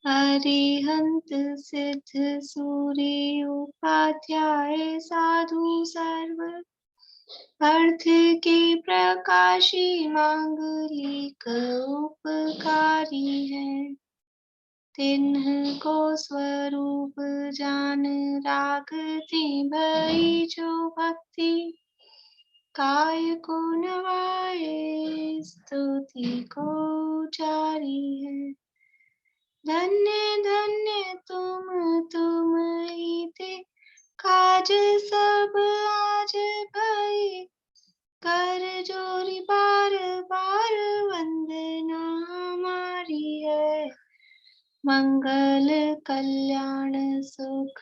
अरिहंत सिद्ध सूर्य उपाध्याय साधु सर्व अर्थ के प्रकाशी मांगलिक उपकारी है। तिन्ह को स्वरूप जान रागते भई जो भक्ति काय को नवाए स्तुति को जारी है। धन्य धन्य तुम ही थे काज सब आज भई कर जोरी बार बार वंदना हमारी है। मंगल कल्याण सुख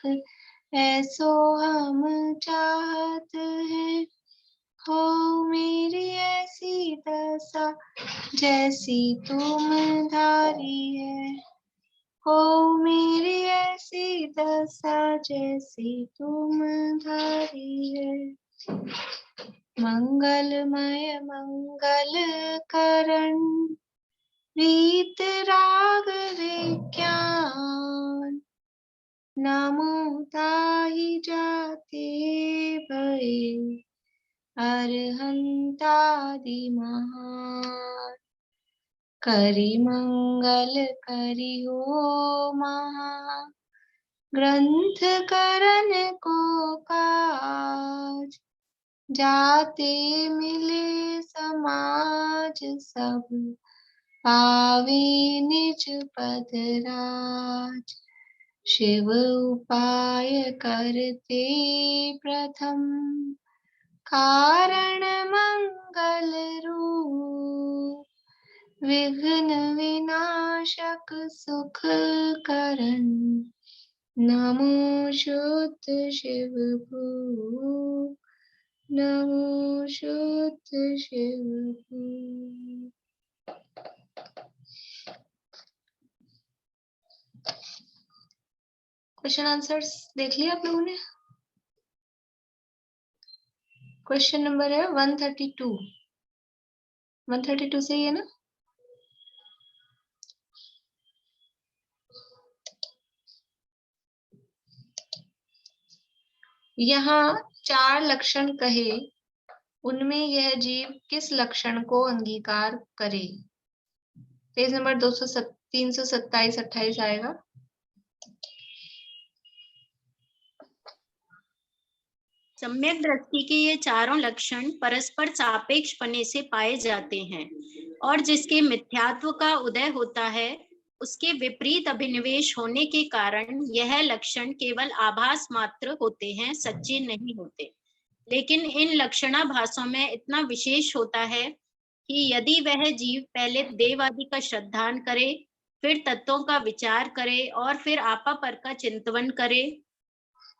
ऐसो हम चाहत हैं। हो मेरी ऐसी दशा जैसी तुम धारी है। हो मेरी ऐसी दशा जैसी तुम धारी है। मंगलमय मंगल करण रीत राग विज्ञान नमो ताहि जाते भये अरहंतादि महान। करि मंगल करि हो महा ग्रंथ करन को काज जाते मिले समाज सब पावे निज पद राज। शिव उपाय करते प्रथम कारण मंगल रूप विघ्न विनाशक सुख करन नमो शुद्ध शिव भू नमो शुद्ध शिव भू। क्वेश्चन आंसर्स देख लिया आप लोगों ने? क्वेश्चन नंबर है 132। 132 सही है ना? यहाँ 4 लक्षण कहे, उनमें यह जीव किस लक्षण को अंगीकार करे? पेज नंबर 327-28 आएगा। सम्यक दृष्टि के ये चारों लक्षण परस्पर सापेक्ष पने से पाए जाते हैं और जिसके मिथ्यात्व का उदय होता है उसके विपरीत अभिनिवेश होने के कारण यह लक्षण केवल आभास मात्र होते हैं, सच्चे नहीं होते। लेकिन इन लक्षणाभासों में इतना विशेष होता है कि यदि वह जीव पहले देव आदि का श्रद्धान करे, फिर तत्वों का विचार करे और फिर आपा पर का चिंतन करे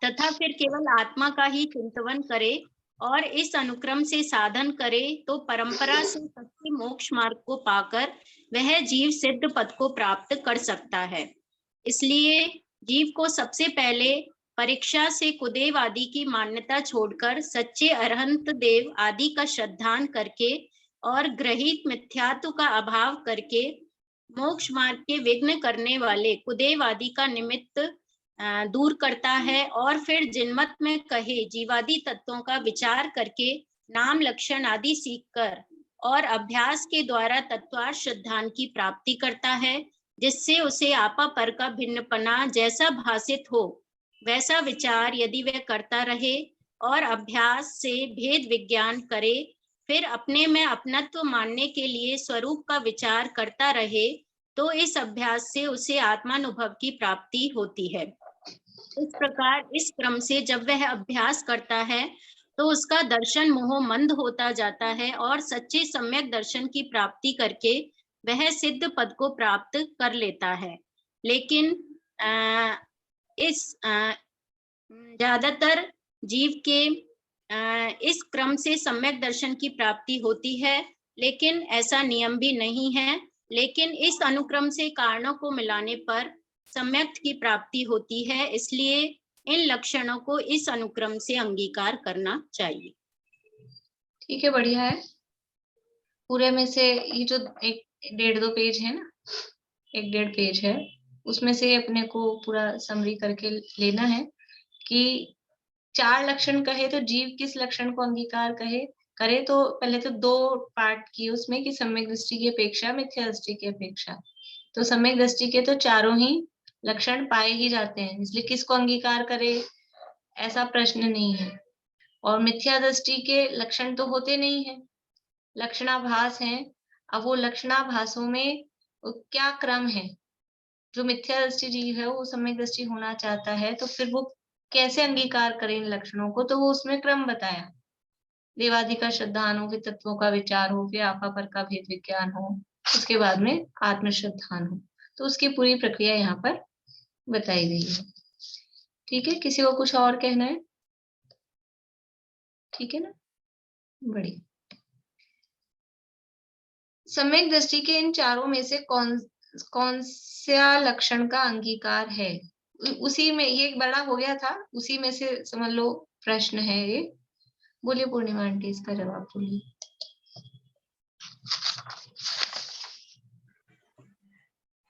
तथा फिर केवल आत्मा का ही चिंतन करे और इस अनुक्रम से साधन करे तो परंपरा से सच्चे मोक्ष मार्ग को पाकर वह जीव सिद्ध पद को प्राप्त कर सकता है। इसलिए जीव को सबसे पहले परीक्षा से कुदेव आदि की मान्यता छोड़कर सच्चे अरहंत देव आदि का श्रद्धान करके और ग्रहित मिथ्यात्व का अभाव करके मोक्ष मार्ग के विघ्न करने वाले कुदेव आदि का निमित्त दूर करता है और फिर जिनमत में कहे जीवादि तत्वों का विचार करके नाम लक्षण आदि सीखकर और अभ्यास के द्वारा तत्वार्थ श्रद्धान की प्राप्ति करता है, जिससे उसे आपा पर का भिन्नपना जैसा भासित हो वैसा विचार यदि वह करता रहे और अभ्यास से भेद विज्ञान करे, फिर अपने में अपनत्व मानने के लिए स्वरूप का विचार करता रहे, तो इस अभ्यास से उसे आत्मानुभव की प्राप्ति होती है। इस प्रकार इस क्रम से जब वह अभ्यास करता है तो उसका दर्शन मोह मंद होता जाता है और सच्चे सम्यक दर्शन की प्राप्ति करके वह सिद्ध पद को प्राप्त कर लेता है। लेकिन ज्यादातर जीव के इस क्रम से सम्यक दर्शन की प्राप्ति होती है, लेकिन ऐसा नियम भी नहीं है। लेकिन इस अनुक्रम से कारणों को मिलाने पर सम्यक की प्राप्ति होती है, इसलिए इन लक्षणों को इस अनुक्रम से अंगीकार करना चाहिए। ठीक है, बढ़िया है। पूरे में से ये जो 1-1.5-2 पेज है ना, 1-1.5 पेज है, उसमें से अपने को पूरा समरी करके लेना है कि 4 लक्षण कहे तो जीव किस लक्षण को अंगीकार करे। तो पहले तो 2 पार्ट किए उसमें कि सम्यक दृष्टि की अपेक्षा, मिथ्या दृष्टि की अपेक्षा। तो सम्यक दृष्टि के तो चारों ही लक्षण पाए ही जाते हैं, इसलिए किसको अंगीकार करे ऐसा प्रश्न नहीं है। और मिथ्या दृष्टि के लक्षण तो होते नहीं है, लक्षणाभास हैं। अब वो लक्षणाभासों में क्या क्रम है, जो मिथ्या दृष्टि जीव है वो सम्यक दृष्टि होना चाहता है, तो फिर वो कैसे अंगीकार करें इन लक्षणों को, तो वो उसमें क्रम बताया। देवादि का श्रद्धान हो, फिर तत्वों का विचार हो, फिर आपा पर का भेद विज्ञान हो, उसके बाद में आत्म श्रद्धान हो। तो उसकी पूरी प्रक्रिया यहाँ पर बताई गई है। ठीक है, किसी को कुछ और कहना है? ठीक है ना, बढ़िया। सम्यक दृष्टि के इन चारों में से कौन सा लक्षण का अंगीकार है? उसी में, ये बड़ा हो गया था, उसी में से समझ लो प्रश्न है ये। बोलिए पूर्णिमा आंटी, इसका जवाब बोलिए।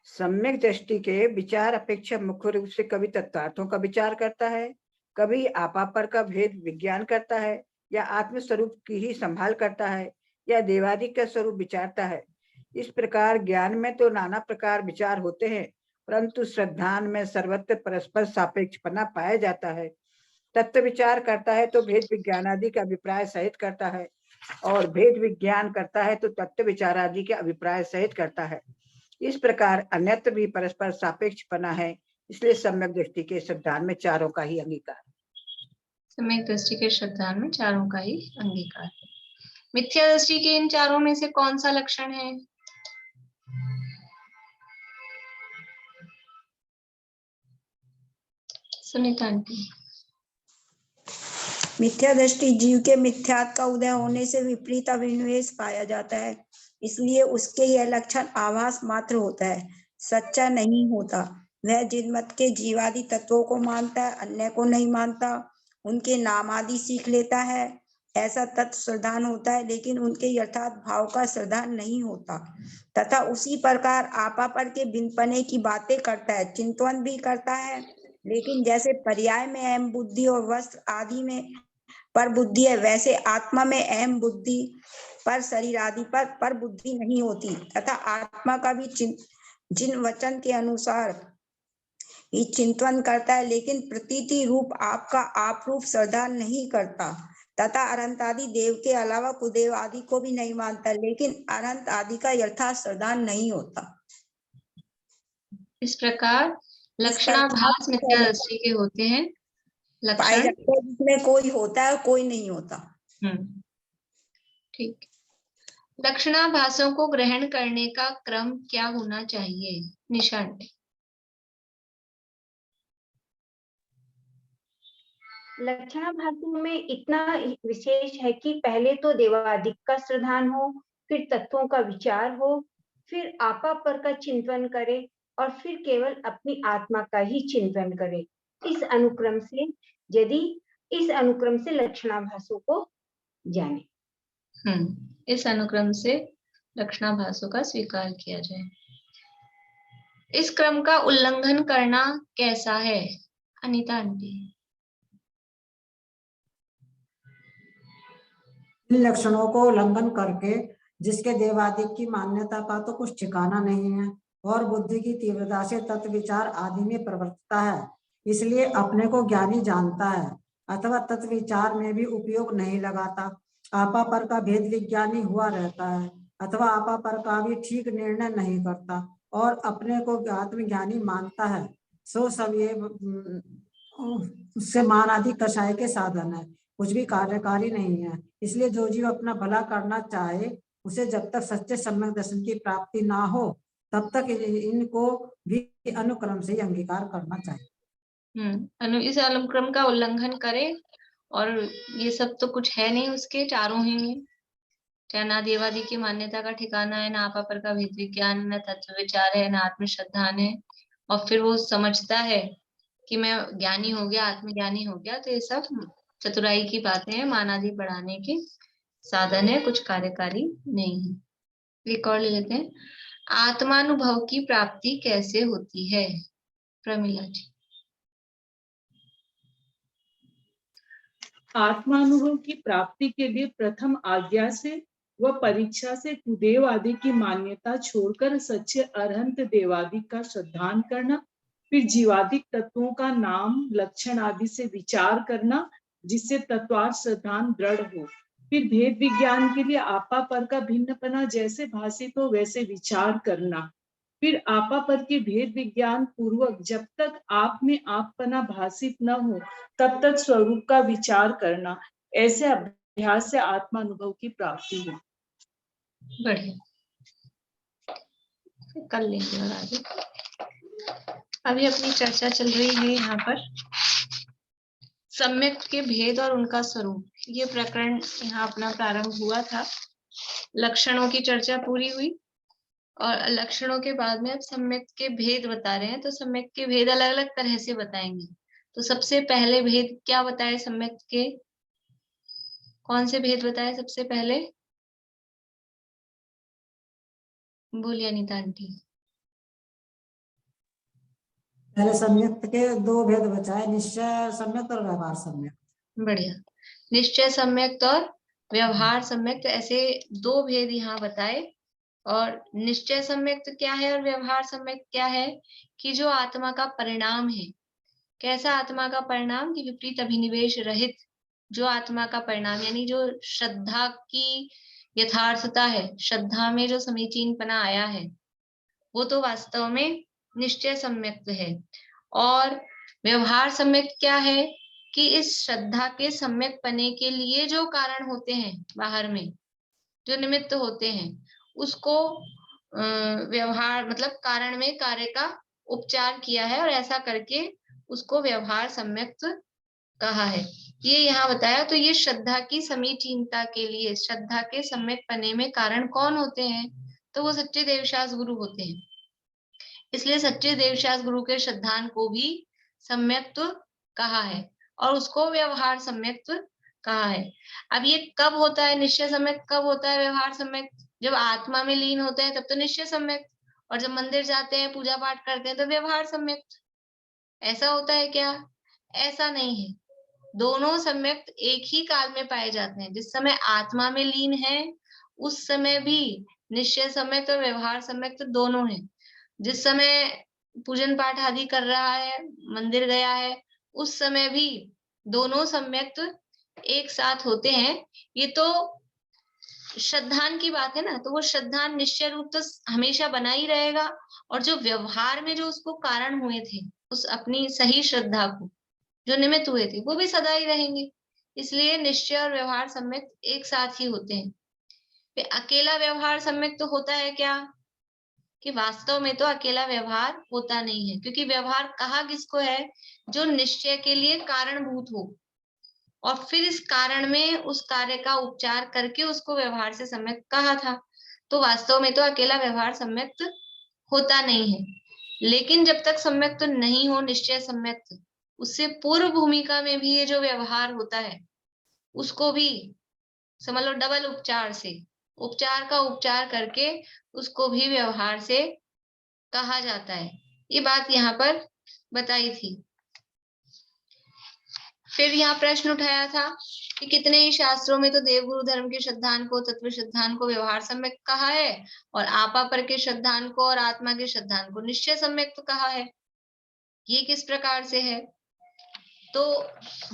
सम्यक दृष्टि के विचार अपेक्षा मुख्य रूप से कभी तत्वार्थों का विचार करता है, कभी आपापर का भेद विज्ञान करता है, या आत्म स्वरूप की ही संभाल करता है, या देवादि का स्वरूप विचारता है। इस प्रकार ज्ञान में तो नाना प्रकार विचार होते हैं, परंतु श्रद्धान में सर्वत्र परस्पर सापेक्षपना पाया जाता है। तत्व विचार करता है तो भेद विज्ञान आदि का अभिप्राय सहित करता है, और भेद विज्ञान करता है तो तत्व विचार आदि के अभिप्राय सहित करता है। इस प्रकार अन्यत्र भी परस्पर सापेक्षपना है, इसलिए सम्यक दृष्टि के श्रद्धान में चारों का ही अंगीकार। सम्यक दृष्टि के श्रद्धान में चारों का ही अंगीकार। मिथ्या दृष्टि के इन चारों में से कौन सा लक्षण है? सुनीता आंटी। मिथ्या दृष्टि जीव के मिथ्यात्व का उदय होने से विपरीत अभिनिवेश पाया जाता है, इसलिए उसके यह लक्षण आभास मात्र होता है, सच्चा नहीं होता। वह जिनमत के जीवादि तत्वों को मानता है, अन्य को नहीं मानता, उनके नाम आदि सीख लेता है, ऐसा तत्व श्रद्धान होता है, लेकिन उनके यथार्थ भाव का श्रद्धान नहीं होता। तथा उसी प्रकार आपापर के बिनपने की बातें करता है, चिंतन भी करता है, लेकिन जैसे पर्याय में अहम बुद्धि और वस्त्र आदि में पर बुद्धि है, वैसे आत्मा में अहम बुद्धि पर शरीर आदि पर बुद्धि नहीं होती। तथा आत्मा का भी जिन वचन के अनुसार ही चिंतन करता है, लेकिन प्रतीति रूप आपका आप रूप श्रद्धा नहीं करता। तथा अनंत आदि देव के अलावा कुदेव आदि को भी नहीं मानता, लेकिन अनंत आदि का यथार्थ श्रद्धा नहीं होता। इस प्रकार लक्षणाभास मिथ्या दृष्टि के होते हैं पाए लक्षण, जाते हैं जिसमें कोई होता है कोई नहीं होता। ठीक। लक्षणाभासों को ग्रहण करने का क्रम क्या होना चाहिए? निशा आंटी। लक्षणाभासों में इतना विशेष है कि पहले तो देवादिक का श्रद्धान हो, फिर तत्वों का विचार हो, फिर आपा पर का चिंतन करे, और फिर केवल अपनी आत्मा का ही चिंतन करे। इस अनुक्रम से लक्षणाभासों को जाने। इस अनुक्रम से लक्षणाभासों का स्वीकार किया जाए। इस क्रम का उल्लंघन करना कैसा है? अनीता आंटी। इन लक्षणों को उल्लंघन करके जिसके देवादिक की मान्यता का तो कुछ ठिकाना नहीं है, और बुद्धि की तीव्रता से तत्व विचार आदि में प्रवृत्तता है, इसलिए अपने को ज्ञानी जानता है अथवा तत्व विचार में भी उपयोग नहीं लगाता। आपा पर का भेद विज्ञानी हुआ रहता है, अथवा आपा पर का भी ठीक निर्णय नहीं करता, और अपने को आत्मज्ञानी मानता है। सो सब ये उससे मान आदि कषाय के साधन है, कुछ भी कार्यकारी नहीं है। इसलिए जो जीव अपना भला करना चाहे, उसे जब तक सच्चे सम्यक दर्शन की प्राप्ति ना हो, तब तक इनको भी अनुक्रम से ही अंगीकार करना चाहिए। इस अनुक्रम का उल्लंघन करे, और ये सब तो कुछ है नहीं, उसके चारों ही, चाहे ना देवादि की मान्यता का ठिकाना है, ना आपा पर का भेद विज्ञान, ना तत्व विचार है, ना आत्म श्रद्धान है, और फिर वो समझता है कि मैं ज्ञानी हो गया, आत्मज्ञानी हो गया, तो ये सब चतुराई की बातें हैं, मान आदि बढ़ाने के साधन है, कुछ कार्यकारी नहीं है। एक और ले लेते हैं। आत्मानुभव की प्राप्ति कैसे होती है? प्रमिला जी। आत्मानुभव की प्राप्ति के लिए प्रथम आज्ञा से व परीक्षा से कुदेव आदि की मान्यता छोड़कर सच्चे अरहंत देवादि का श्रद्धान करना, फिर जीवादिक तत्वों का नाम लक्षण आदि से विचार करना जिससे तत्वार्थ श्रद्धान दृढ़ हो, फिर भेद विज्ञान के लिए आपा पर का भिन्नपना जैसे भाषित हो वैसे विचार करना, फिर आपा पर के भेद विज्ञान पूर्वक जब तक आप में आपपना भाषित न हो तब तक स्वरूप का विचार करना। ऐसे अभ्यास से आत्मानुभव की प्राप्ति हो। बढ़िया, कर लेंगे और आगे। अभी अपनी चर्चा चल रही है यहाँ पर सम्यक के भेद और उनका स्वरूप। ये प्रकरण यहाँ अपना प्रारंभ हुआ था। लक्षणों की चर्चा पूरी हुई और लक्षणों के बाद में अब सम्यक के भेद बता रहे हैं। तो सम्यक के भेद अलग अलग तरह से बताएंगे। तो सबसे पहले भेद क्या बताए सम्यक के? कौन से भेद बताए सबसे पहले? बोलिए अनीता आंटी। पहले सम्यक के दो भेद बचाए, निश्चय सम्यक और व्यवहार सम्यक। बढ़िया, निश्चय सम्यक और व्यवहार सम्यक, तो ऐसे दो भेद यहाँ बताए। और निश्चय सम्यक क्या है और व्यवहार सम्यक क्या है? कि जो आत्मा का परिणाम है, कैसा आत्मा का परिणाम? कि विपरीत अभिनिवेश रहित जो आत्मा का परिणाम, यानी जो श्रद्धा की यथार्थता है, श्रद्धा में जो समीचीनपना आया है, वो तो वास्तव में निश्चय सम्यक है। और व्यवहार सम्यक क्या है? कि इस श्रद्धा के सम्यक पने के लिए जो कारण होते हैं बाहर में, जो निमित्त होते हैं, उसको व्यवहार मतलब कारण में कार्य का उपचार किया है और ऐसा करके उसको व्यवहार सम्यक कहा है। ये यहाँ बताया। तो ये श्रद्धा की समीचीनता के लिए, श्रद्धा के सम्यक पने में कारण कौन होते हैं? तो वो सच्चे देवशास्त्र गुरु होते हैं। इसलिए सच्चे देवशास्त्र गुरु के श्रद्धान को भी सम्यक्त्व कहा है और उसको व्यवहार सम्यक्त्व कहा है। अब ये कब होता है? निश्चय सम्यक कब होता है? व्यवहार सम्यक जब आत्मा में लीन होते हैं तब तो निश्चय सम्यक, और जब मंदिर जाते हैं पूजा पाठ करते हैं तो व्यवहार सम्यक। ऐसा होता है क्या? ऐसा नहीं है। दोनों सम्यक एक ही काल में पाए जाते हैं। जिस समय आत्मा में लीन है उस समय भी निश्चय सम्यक और व्यवहार सम्यक तो दोनों है। जिस समय पूजन पाठ आदि कर रहा है, मंदिर गया है, उस समय भी दोनों सम्यक एक साथ होते हैं। ये तो श्रद्धान की बात है ना, तो वो श्रद्धान निश्चय रूप तो हमेशा बना ही रहेगा, और जो व्यवहार में जो उसको कारण हुए थे, उस अपनी सही श्रद्धा को जो निमित्त हुए थे, वो भी सदा ही रहेंगे। इसलिए निश्चय और व्यवहार सम्यक एक साथ ही होते हैं। फिर अकेला व्यवहार सम्यक तो होता है क्या? कि वास्तव में तो अकेला व्यवहार होता नहीं है, क्योंकि व्यवहार कहा किसको है? जो निश्चय के लिए कारणभूत हो और फिर इस कारण में उस कार्य का उपचार करके उसको व्यवहार से सम्यक कहा था। तो वास्तव में तो अकेला व्यवहार सम्यक होता नहीं है। लेकिन जब तक सम्यक तो नहीं हो निश्चय सम्यक, उससे पूर्व भूमिका में भी ये जो व्यवहार होता है उसको भी समझ लो डबल उपचार से, उपचार का उपचार करके उसको भी व्यवहार से कहा जाता है। ये बात यहाँ पर बताई थी। फिर यहाँ प्रश्न उठाया था कि कितने ही शास्त्रों में तो देवगुरु धर्म के श्रद्धान को, तत्व श्रद्धान को व्यवहार सम्यक कहा है, और आपा पर के श्रद्धान को और आत्मा के श्रद्धान को निश्चय सम्यक तो कहा है। ये किस प्रकार से है? तो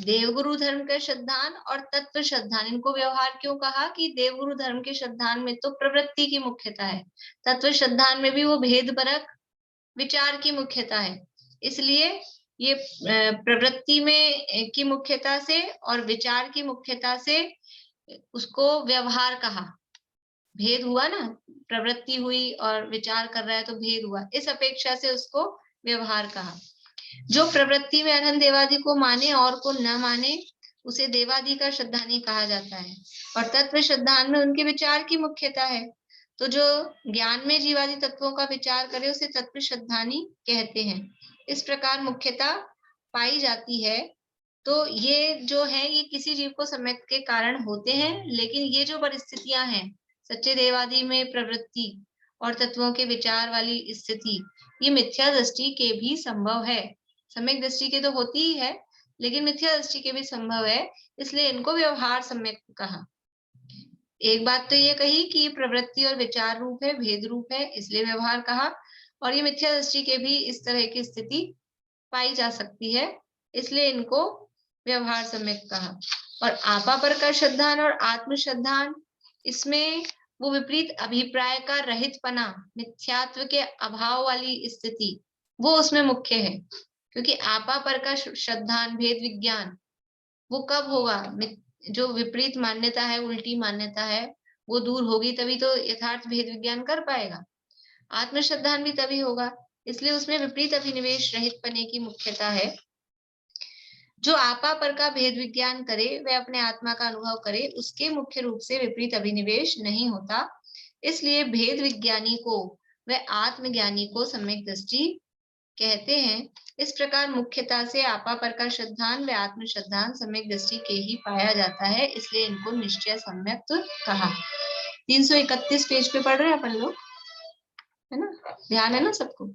देवगुरु धर्म के श्रद्धान और तत्व श्रद्धान, इनको व्यवहार क्यों कहा? कि देवगुरु धर्म के श्रद्धान में तो प्रवृत्ति की मुख्यता है, तत्व श्रद्धान में भी वो भेदपरक विचार की मुख्यता है। इसलिए ये प्रवृत्ति में की मुख्यता से और विचार की मुख्यता से उसको व्यवहार कहा। भेद हुआ ना, प्रवृत्ति हुई और विचार कर रहा है तो भेद हुआ, इस अपेक्षा से उसको व्यवहार कहा। जो प्रवृत्ति में अरहंत देवादि को माने और को न माने उसे देवादि का श्रद्धानी कहा जाता है, और तत्व श्रद्धान में उनके विचार की मुख्यता है। तो जो ज्ञान में जीवादि तत्वों का विचार करे उसे तत्व श्रद्धानी कहते हैं। इस प्रकार मुख्यता पाई जाती है। तो ये जो है ये किसी जीव को सम्यक के कारण होते हैं, लेकिन ये जो परिस्थितियां हैं सच्चे देवादि में प्रवृत्ति और तत्वों के विचार वाली स्थिति, ये मिथ्या दृष्टि के भी संभव है। सम्यक दृष्टि के तो होती ही है, लेकिन मिथ्या दृष्टि के भी संभव है, इसलिए इनको व्यवहार सम्यक कहा। एक बात तो ये कही कि प्रवृत्ति और विचार रूप है, भेद रूप है, इसलिए व्यवहार कहा। और ये मिथ्या दृष्टि के भी इस तरह की स्थिति पाई जा सकती है, इसलिए इनको व्यवहार सम्यक कहा। और आपापर श्रद्धान और आत्म श्रद्धान, इसमें वो विपरीत अभिप्राय का रहितपना, मिथ्यात्व के अभाव वाली स्थिति, वो उसमें मुख्य है। क्योंकि आपापर का श्रद्धान, भेद विज्ञान, वो कब होगा? जो विपरीत मान्यता है, उल्टी मान्यता है, वो दूर होगी, तभी तो यथार्थ भेद विज्ञान कर पाएगा। आत्मश्रद्धान भी तभी होगा, इसलिए उसमें विपरीत अभिनिवेश रहित पने की मुख्यता है। जो आपा पर का भेद विज्ञान करे, वह अपने आत्मा का अनुभव करे, उसके मुख्य रूप से विपरीत अभिनिवेश नहीं होता। इसलिए भेद विज्ञानी को व आत्मज्ञानी को सम्यक दृष्टि कहते हैं। इस प्रकार मुख्यता से आपा पर का श्रद्धान व आत्म श्रद्धान सम्यक दृष्टि के ही पाया जाता है, इसलिए इनको निश्चय सम्यक कहा। 331 पेज पे पढ़ रहे हैं अपन लोग, है ना? ध्यान है ना सबको?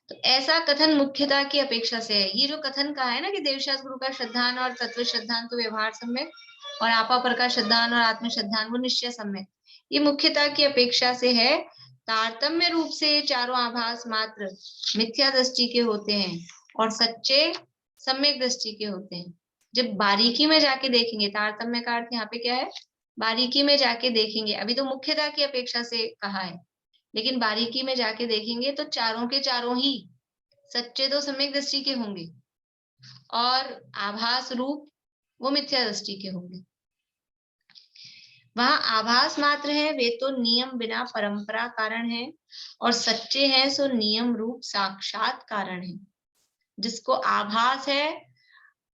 तो ऐसा कथन मुख्यता की अपेक्षा से है। ये जो कथन कहा है ना कि देवशास्त्र गुरु का श्रद्धान और तत्व श्रद्धान तो व्यवहार सम्यक, और आपा पर का श्रद्धान और आत्म श्रद्धान वो निश्चय सम्यक, ये मुख्यता की अपेक्षा से है। तारतम्य रूप से चारों आभास मात्र मिथ्या दृष्टि के होते हैं और सच्चे सम्यक दृष्टि के होते हैं। जब बारीकी में जाके देखेंगे, तारतम्य का अर्थ यहाँ पे क्या है? बारीकी में जाके देखेंगे। अभी तो मुख्यता की अपेक्षा से कहा है, लेकिन बारीकी में जाके देखेंगे तो चारों के चारों ही सच्चे तो सम्यक दृष्टि के होंगे और आभास रूप वो मिथ्या दृष्टि के होंगे। वहां आभास मात्र है, वे तो नियम बिना परंपरा कारण है, और सच्चे हैं सो नियम रूप साक्षात कारण है। जिसको आभास है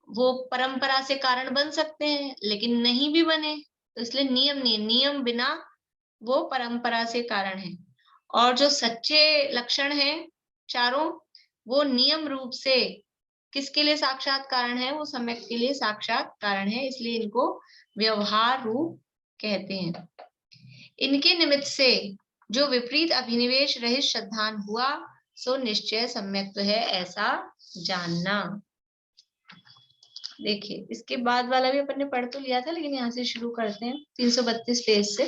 वो परंपरा से कारण बन सकते हैं, लेकिन नहीं भी बने तो इसलिए नियम नहीं, नियम बिना वो परंपरा से कारण है। और जो सच्चे लक्षण हैं चारों, वो नियम रूप से किसके लिए साक्षात कारण है? वो सम्यक के लिए साक्षात कारण है, इसलिए इनको व्यवहार रूप कहते हैं। इनके निमित्त से जो विपरीत अभिनिवेश रहित श्रद्धान हुआ सो निश्चय सम्यक्त्व है, ऐसा जानना। देखिए इसके बाद वाला भी अपन ने पढ़ तो लिया था, लेकिन यहाँ से शुरू करते हैं 332 पेज से।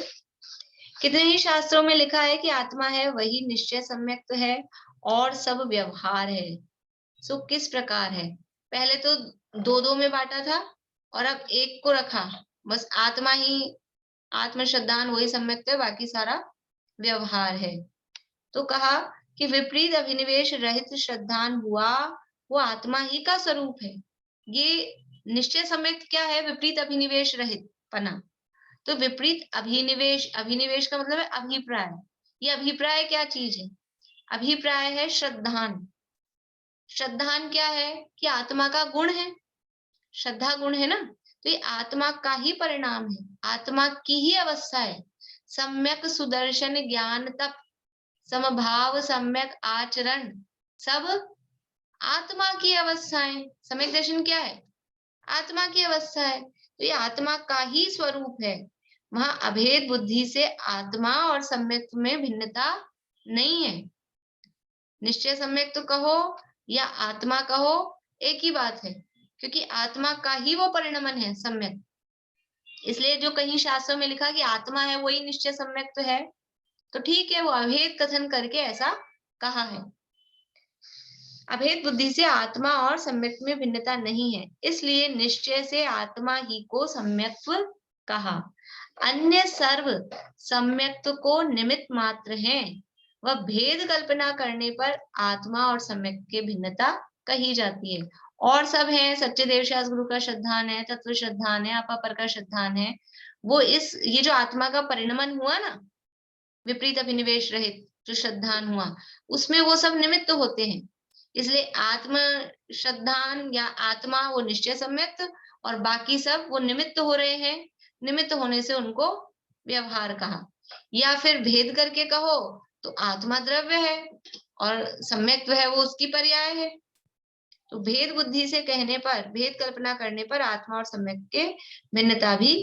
कितने ही शास्त्रों में लिखा है कि आत्मा है वही निश्चय सम्यक्त्व है और सब व्यवहार है। सो किस प्रकार है? पहले तो दो दो में बांटा था और अब एक को रखा, बस आत्मा ही आत्म श्रद्धान वही सम्यक्त्व है, बाकी सारा व्यवहार है। तो कहा कि विपरीत अभिनिवेश रहित श्रद्धान हुआ वो आत्मा ही का स्वरूप है। ये निश्चय सम्यक्त्व क्या है? विपरीत अभिनिवेश रहित पना। तो विपरीत अभिनिवेश, अभिनिवेश का मतलब है अभिप्राय। ये अभिप्राय क्या चीज है? अभिप्राय है श्रद्धान। श्रद्धान क्या है? कि आत्मा का गुण है, श्रद्धा गुण है ना, तो ये आत्मा का ही परिणाम है, आत्मा की ही अवस्था है। सम्यक सुदर्शन ज्ञान तप समभाव सम्यक आचरण सब आत्मा की अवस्थाएं। सम्यक दर्शन क्या है? आत्मा की अवस्था है, तो ये आत्मा का ही स्वरूप है। वहां अभेद बुद्धि से आत्मा और सम्यक में भिन्नता नहीं है। निश्चय सम्यक तो कहो या आत्मा कहो, एक ही बात है, क्योंकि आत्मा का ही वो परिणमन है सम्यक। इसलिए जो कहीं शास्त्रों में लिखा कि आत्मा है वही निश्चय सम्यक तो है, तो ठीक है, वो अभेद कथन करके ऐसा कहा है। अभेद बुद्धि से आत्मा और सम्यक में भिन्नता नहीं है, इसलिए निश्चय से आत्मा ही को सम्यक्त्व कहा। अन्य सर्व सम्यक्त्व को निमित्त मात्र हैं, वह भेद कल्पना करने पर आत्मा और सम्यक की भिन्नता कही जाती है। और सब है, सच्चे देवशास्त्र गुरु का श्रद्धान है, तत्व श्रद्धान है, अपापर का श्रद्धान है, वो ये जो आत्मा का परिणमन हुआ ना, विपरीत अभिनिवेश रहित जो श्रद्धान हुआ, उसमें वो सब निमित्त होते हैं। इसलिए आत्म श्रद्धान या आत्मा वो निश्चय सम्यक्त्व और बाकी सब वो निमित्त हो रहे हैं। निमित्त होने से उनको व्यवहार कहा। या फिर भेद करके कहो तो आत्मा द्रव्य है और सम्यक्त्व है वो उसकी पर्याय है। तो भेद बुद्धि से कहने पर, भेद कल्पना करने पर आत्मा और सम्यक के भिन्नता भी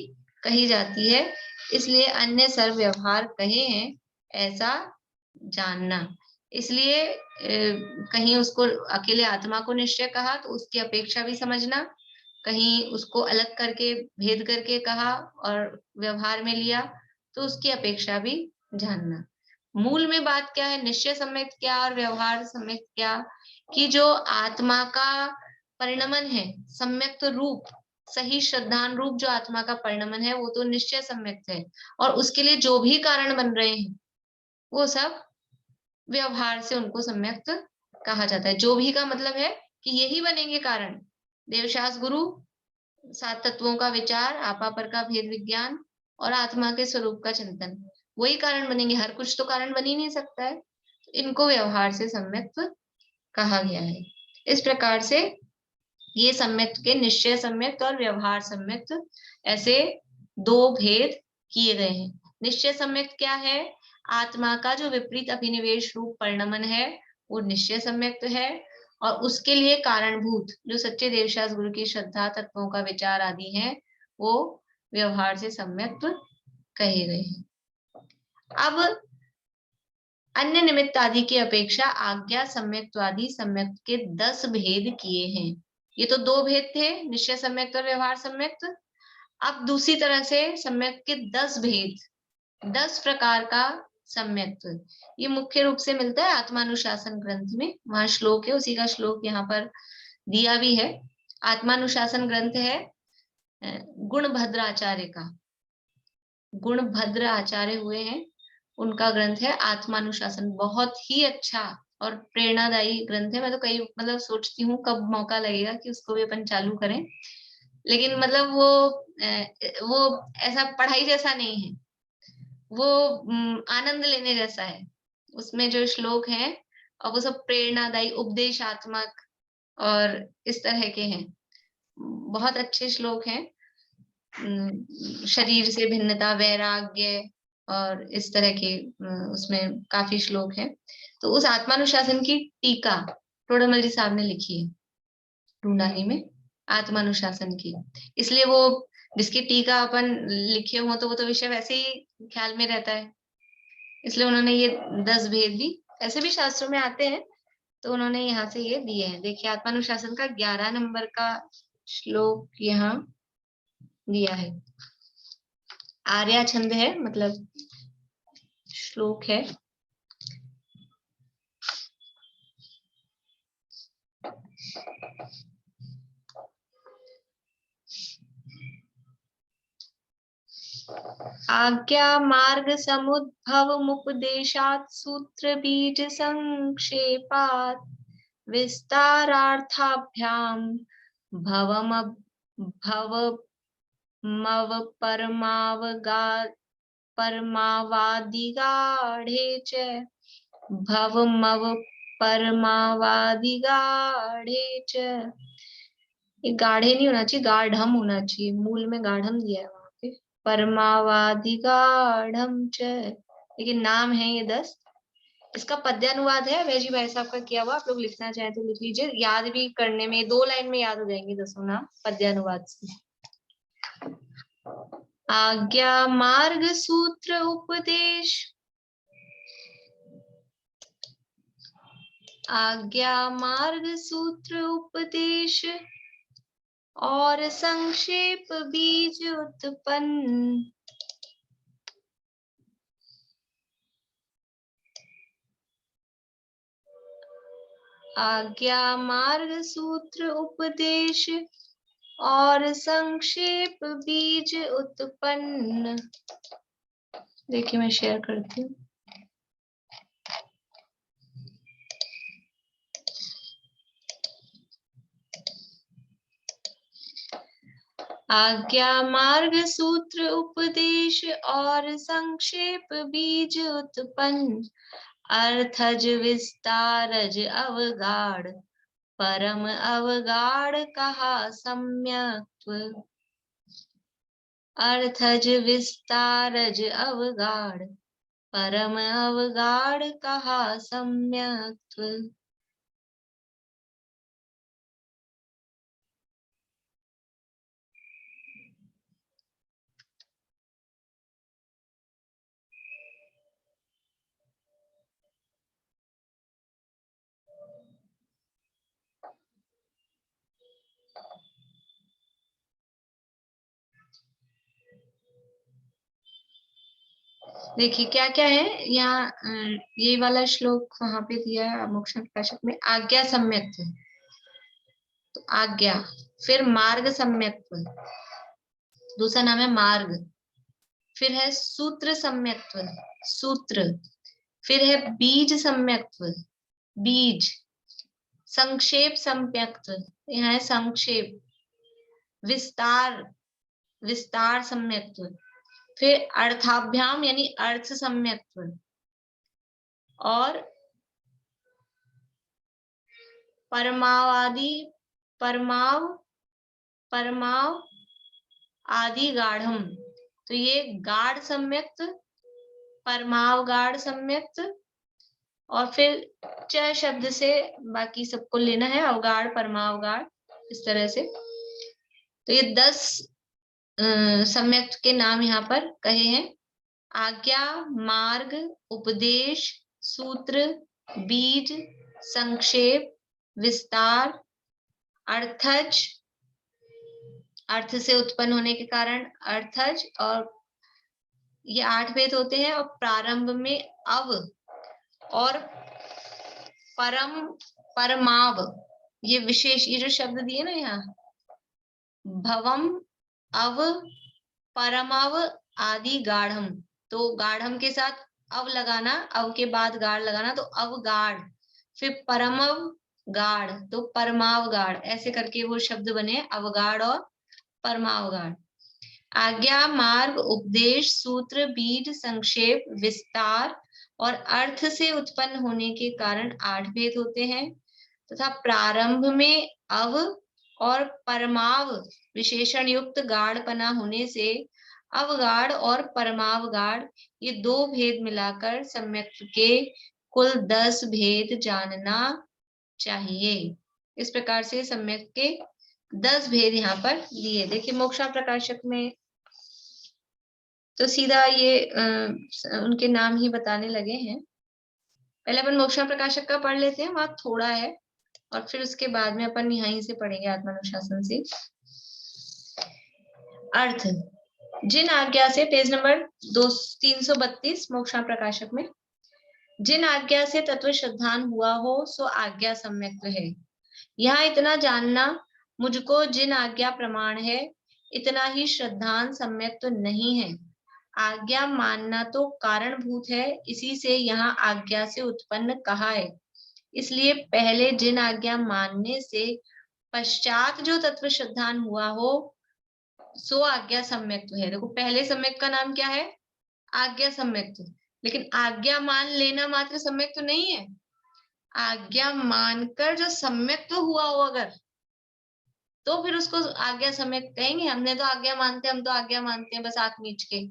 कही जाती है, इसलिए अन्य सर्व व्यवहार कहे हैं। ऐसा जानना। इसलिए कहीं उसको अकेले आत्मा को निश्चय कहा तो उसकी अपेक्षा भी समझना, कहीं उसको अलग करके भेद करके कहा और व्यवहार में लिया तो उसकी अपेक्षा भी जानना। मूल में बात क्या है, निश्चय सम्यक क्या और व्यवहार सम्यक क्या, कि जो आत्मा का परिणमन है, सम्यक तो रूप, सही श्रद्धान रूप जो आत्मा का परिणमन है वो तो निश्चय सम्यक है, और उसके लिए जो भी कारण बन रहे हैं वो सब व्यवहार से उनको सम्यक कहा जाता है। जो भी का मतलब है कि यही बनेंगे कारण, देवशास्त्र गुरु, 7 तत्वों का विचार, आपा पर का भेद विज्ञान और आत्मा के स्वरूप का चिंतन, वही कारण बनेंगे। हर कुछ तो कारण बन ही नहीं सकता है, इनको व्यवहार से सम्यक कहा गया है। इस प्रकार से ये सम्यक के निश्चय सम्यक और व्यवहार सम्यक ऐसे 2 भेद किए गए हैं। निश्चय सम्यक क्या है, आत्मा का जो विपरीत अभिनिवेश रूप परिणमन है वो निश्चय सम्यक है, और उसके लिए कारणभूत जो सच्चे देवशास्त्र गुरु की श्रद्धा, तत्वों का विचार आदि हैं वो व्यवहार से सम्यक कहे गए हैं। अब अन्य निमित्त आदि की अपेक्षा आज्ञा सम्यक्त्वादि सम्यक के 10 भेद किए हैं। ये तो 2 भेद थे, निश्चय सम्यक और व्यवहार सम्यक। अब दूसरी तरह से सम्यक के 10 भेद, 10 प्रकार का सम्यक्त्व, ये मुख्य रूप से मिलता है आत्मानुशासन ग्रंथ में। वहां श्लोक है, उसी का श्लोक यहाँ पर दिया भी है। आत्मानुशासन ग्रंथ है गुणभद्र आचार्य का, गुणभद्र आचार्य हुए हैं, उनका ग्रंथ है आत्मानुशासन। बहुत ही अच्छा और प्रेरणादायी ग्रंथ है। मैं तो कई मतलब सोचती हूँ कब मौका लगेगा कि उसको भी अपन चालू करें, लेकिन मतलब वो ऐसा पढ़ाई जैसा नहीं है, वो आनंद लेने जैसा है। उसमें जो श्लोक हैं और वो सब प्रेरणादायी, उपदेशात्मक और इस तरह के हैं, बहुत अच्छे श्लोक हैं। शरीर से भिन्नता, वैराग्य और इस तरह के उसमें काफी श्लोक हैं। तो उस आत्मानुशासन की टीका टोडरमल जी साहब ने लिखी है ढूंढानी में, आत्मानुशासन की। इसलिए वो जिसकी टीका अपन लिखे हो तो वो तो विषय वैसे ही ख्याल में रहता है, इसलिए उन्होंने ये 10 भेद भी ऐसे भी शास्त्रों में आते हैं तो उन्होंने यहाँ से ये दिए हैं। देखिए आत्मानुशासन का 11 नंबर का श्लोक यहाँ दिया है। आर्या छंद है, मतलब श्लोक है। आज्ञा मार्ग समुद्भव मुपदेशात् सूत्र बीज संक्षेपात् विस्तारार्थाभ्याम भवमव परमावदिगाढ़े च भवमव परमावदिगाढ़े च। ये गाढ़े नहीं होना चाहिए, गाढ़म होना चाहिए, मूल में गाढ़म दिया है वहां पे, परमावदिगाढ़म च। लेकिन नाम है ये 10। इसका पद्यानुवाद है वैजी भाई साहब का किया हुआ, आप लोग लिखना चाहें तो लिख लीजिए, याद भी करने में 2 लाइन में याद हो जाएंगे 10 नाम पद्यानुवाद से। आज्ञा मार्ग सूत्र उपदेश, आज्ञा मार्ग सूत्र उपदेश और संक्षेप बीज उत्पन्न। आज्ञा मार्ग सूत्र उपदेश और संक्षेप बीज उत्पन्न। देखिए मैं शेयर करती हूँ। आज्ञा मार्ग सूत्र उपदेश और संक्षेप बीज उत्पन्न, अर्थज विस्तारज अवगाढ़ परम अवगाढ़ कहा सम्यक्त्व। अर्थज विस्तारज अवगाढ़ परम अवगाढ़ कहा सम्यक्त्व। देखिए क्या क्या है यहाँ, ये वाला श्लोक वहां पे दिया है मोक्ष प्रकाशक में, आज्ञा सम्यक्त्व, तो आज्ञा, फिर मार्ग सम्यक्त्व, दूसरा नाम है मार्ग, फिर है सूत्र सम्यक्त्व, सूत्र, फिर है बीज सम्यक्त्व, बीज, संक्षेप सम्यक्त्व, यहाँ है संक्षेप, विस्तार, विस्तार सम्यक्त्व, फिर अर्थाभ्याम यानी अर्थ सम्यक्त्व, और परमावादि, परमाव, परमाव आदि गाढ़म, तो ये गाढ़ सम्यक्त, परमाव गाढ़ सम्यक्त, और फिर च शब्द से बाकी सबको लेना है, अवगाढ़, परमावगाढ़, इस तरह से। तो ये 10 सम्यक्त के नाम यहाँ पर कहे हैं, आज्ञा, मार्ग, उपदेश, सूत्र, बीज, संक्षेप, विस्तार, अर्थज, अर्थ से उत्पन्न होने के कारण अर्थज, और ये 8 भेद होते हैं, और प्रारंभ में अव और परम, परमाव, ये विशेष, ये जो शब्द दिए ना यहाँ, भवम, अव, परमाव आदि गाढ़म, तो गाढ़म के साथ अव लगाना, अव के बाद गाढ़ लगाना, तो अवगाढ़, फिर परमव गाढ़, तो परमाव गाढ़, ऐसे करके वो शब्द बने, अवगाढ़ और परमावगाढ़। आज्ञा, मार्ग, उपदेश, सूत्र, बीज, संक्षेप, विस्तार और अर्थ से उत्पन्न होने के कारण 8 भेद होते हैं, तथा प्रारंभ में अव और परमाव विशेषण युक्त गाढ़पना होने से अवगाढ़ और परमावगाढ़, ये 2 भेद मिलाकर सम्यक्त के कुल 10 भेद जानना चाहिए। इस प्रकार से सम्यक्त के 10 भेद यहाँ पर दिए। देखिए मोक्षा प्रकाशक में तो सीधा ये उनके नाम ही बताने लगे हैं। पहले अपन मोक्षा प्रकाशक का पढ़ लेते हैं, वहां थोड़ा है, और फिर उसके बाद में अपन यहीं से पढ़ेंगे आत्मानुशासन से। अर्थ, जिन आज्ञा से, पेज नंबर 332 मोक्षा प्रकाशक में, जिन आज्ञा से तत्व श्रद्धान हुआ हो सो आज्ञा सम्यक्त है। यहाँ इतना जानना, मुझको जिन आज्ञा प्रमाण है इतना ही श्रद्धान सम्यक्त तो नहीं है। आज्ञा मानना तो कारणभूत है, इसी से यहाँ आज्ञा से उत्पन्न कहा है। इसलिए पहले जिन आज्ञा मानने से पश्चात जो तत्व श्रद्धान हुआ हो सो आज्ञा सम्यक्त है। देखो पहले सम्यक्त का नाम क्या है, आज्ञा सम्यक्त, लेकिन आज्ञा मान लेना मात्र सम्यक्त तो नहीं है, आज्ञा मानकर जो सम्यक्त हुआ हो अगर, तो फिर उसको आज्ञा सम्यक्त कहेंगे। हमने तो आज्ञा मानते, हम तो आज्ञा मानते हैं बस आंख मीच के,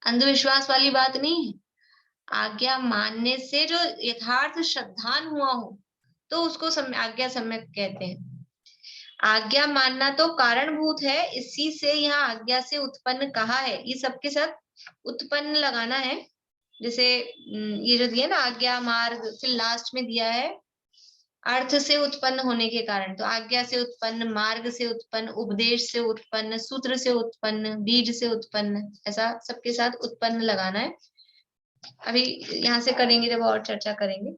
अंधविश्वास वाली बात नहीं है। आज्ञा मानने से जो यथार्थ श्रद्धान हुआ हो तो उसको आज्ञा सम्यक्त कहते हैं। आज्ञा मानना तो कारणभूत है, इसी से यहाँ आज्ञा से उत्पन्न कहा है, ये सबके साथ उत्पन्न लगाना है। जैसे ये जो दिया ना आज्ञा, मार्ग, फिर लास्ट में दिया है अर्थ से उत्पन्न होने के कारण, तो आज्ञा से उत्पन्न, मार्ग से उत्पन्न, उपदेश से उत्पन्न, सूत्र से उत्पन्न, बीज से उत्पन्न, ऐसा सबके साथ उत्पन्न लगाना है। अभी यहाँ से करेंगे जब और चर्चा करेंगे।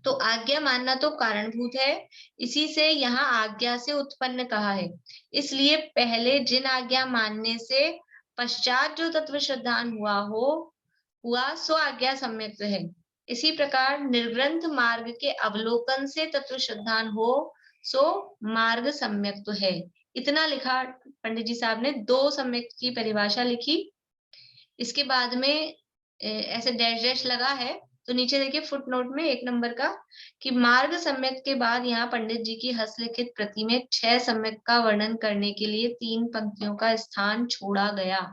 तो आज्ञा मानना तो कारणभूत है, इसी से यहाँ आज्ञा से उत्पन्न कहा है। इसलिए पहले जिन आज्ञा मानने से पश्चात जो तत्व श्रद्धान हुआ सो आज्ञा सम्यक्त है। इसी प्रकार निर्ग्रंथ मार्ग के अवलोकन से तत्व श्रद्धान हो सो मार्ग सम्यक्त है। इतना लिखा पंडित जी साहब ने, 2 सम्यक्त की परिभाषा लिखी। इसके बाद में ऐसे डैश डैश लगा है, तो नीचे देखिए फुटनोट में 1 नंबर का, कि मार्ग सम्यक्त के बाद यहाँ पंडित जी की हस्तलिखित प्रति में 6 सम्यक्त का वर्णन करने के लिए 3 पंक्तियों का स्थान छोड़ा गया।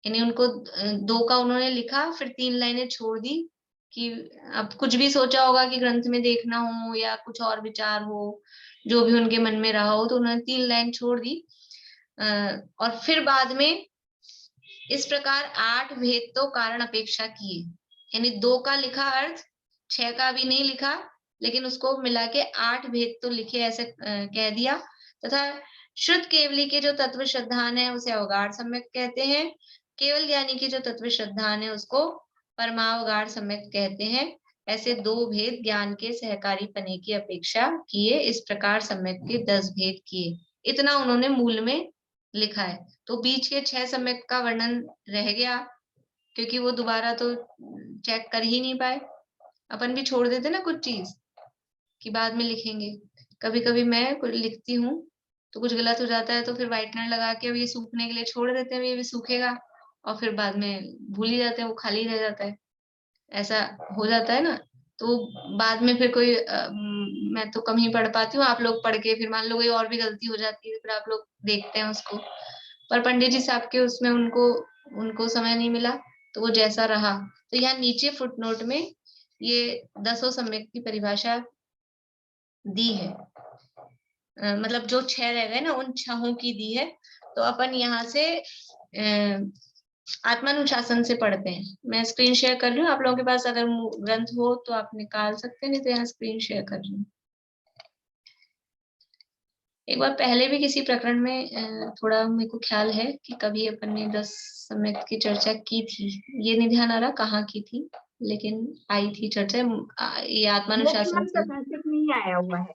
यानी उनको 2 का उन्होंने लिखा, फिर 3 लाइनें छोड़ दी कि अब कुछ भी सोचा होगा कि ग्रंथ में देखना हो या कुछ और विचार हो, जो भी उनके मन में रहा हो, तो उन्होंने 3 लाइन छोड़ दी। और फिर बाद में इस प्रकार 8 भेद तो कारण अपेक्षा किए, यानी 2 का लिखा अर्थ, 6 का भी नहीं लिखा, लेकिन उसको मिला के 8 भेद तो लिखे, ऐसे कह दिया। तथा शुद्ध केवली के जो तत्व श्रद्धान है उसे अवगाढ़ सम्यक्त कहते हैं। केवल ज्ञानी की जो तत्व श्रद्धान है उसको परमावगाढ़ सम्यक कहते हैं। ऐसे 2 भेद ज्ञान के सहकारी पने की अपेक्षा किए, इस प्रकार सम्यक के 10 भेद किए। इतना उन्होंने मूल में लिखा है। तो बीच के 6 सम्यक का वर्णन रह गया, क्योंकि वो दोबारा तो चेक कर ही नहीं पाए। अपन भी छोड़ देते ना कुछ चीज कि बाद में लिखेंगे। कभी कभी मैं कुछ लिखती हूँ तो कुछ गलत हो जाता है, तो फिर व्हाइटनर लगा के अब ये सूखने के लिए छोड़ देते हैं, ये भी सूखेगा, और फिर बाद में भूल ही जाते हैं, वो खाली रह जाता है। ऐसा हो जाता है ना। तो बाद में फिर कोई मैं तो कम ही पढ़ पाती हूँ, आप लोग पढ़ के फिर मान लो कोई और भी गलती हो जाती है, फिर आप लोग देखते हैं उसको। पर पंडित जी साहब के उसमें उनको समय नहीं मिला, तो वो जैसा रहा। तो यहाँ नीचे फुटनोट में ये 10 सम्यक की परिभाषा दी है। मतलब जो 6 रह गए ना, उन 6 की दी है। तो अपन यहाँ से आत्मानुशासन से पढ़ते हैं। मैं स्क्रीन शेयर कर रही हूँ, आप लोगों के पास अगर ग्रंथ हो तो आप निकाल सकते हैं, नहीं तो यहाँ स्क्रीन शेयर कर रही हूँ। एक बार पहले भी किसी प्रकरण में थोड़ा मेरे को ख्याल है कि कभी अपन ने 10 सम्यक की चर्चा की थी। ये नहीं ध्यान आ रहा कहाँ की थी, लेकिन आई थी चर्चा। ये आत्मानुशासन से प्रकाशित नहीं आया हुआ है,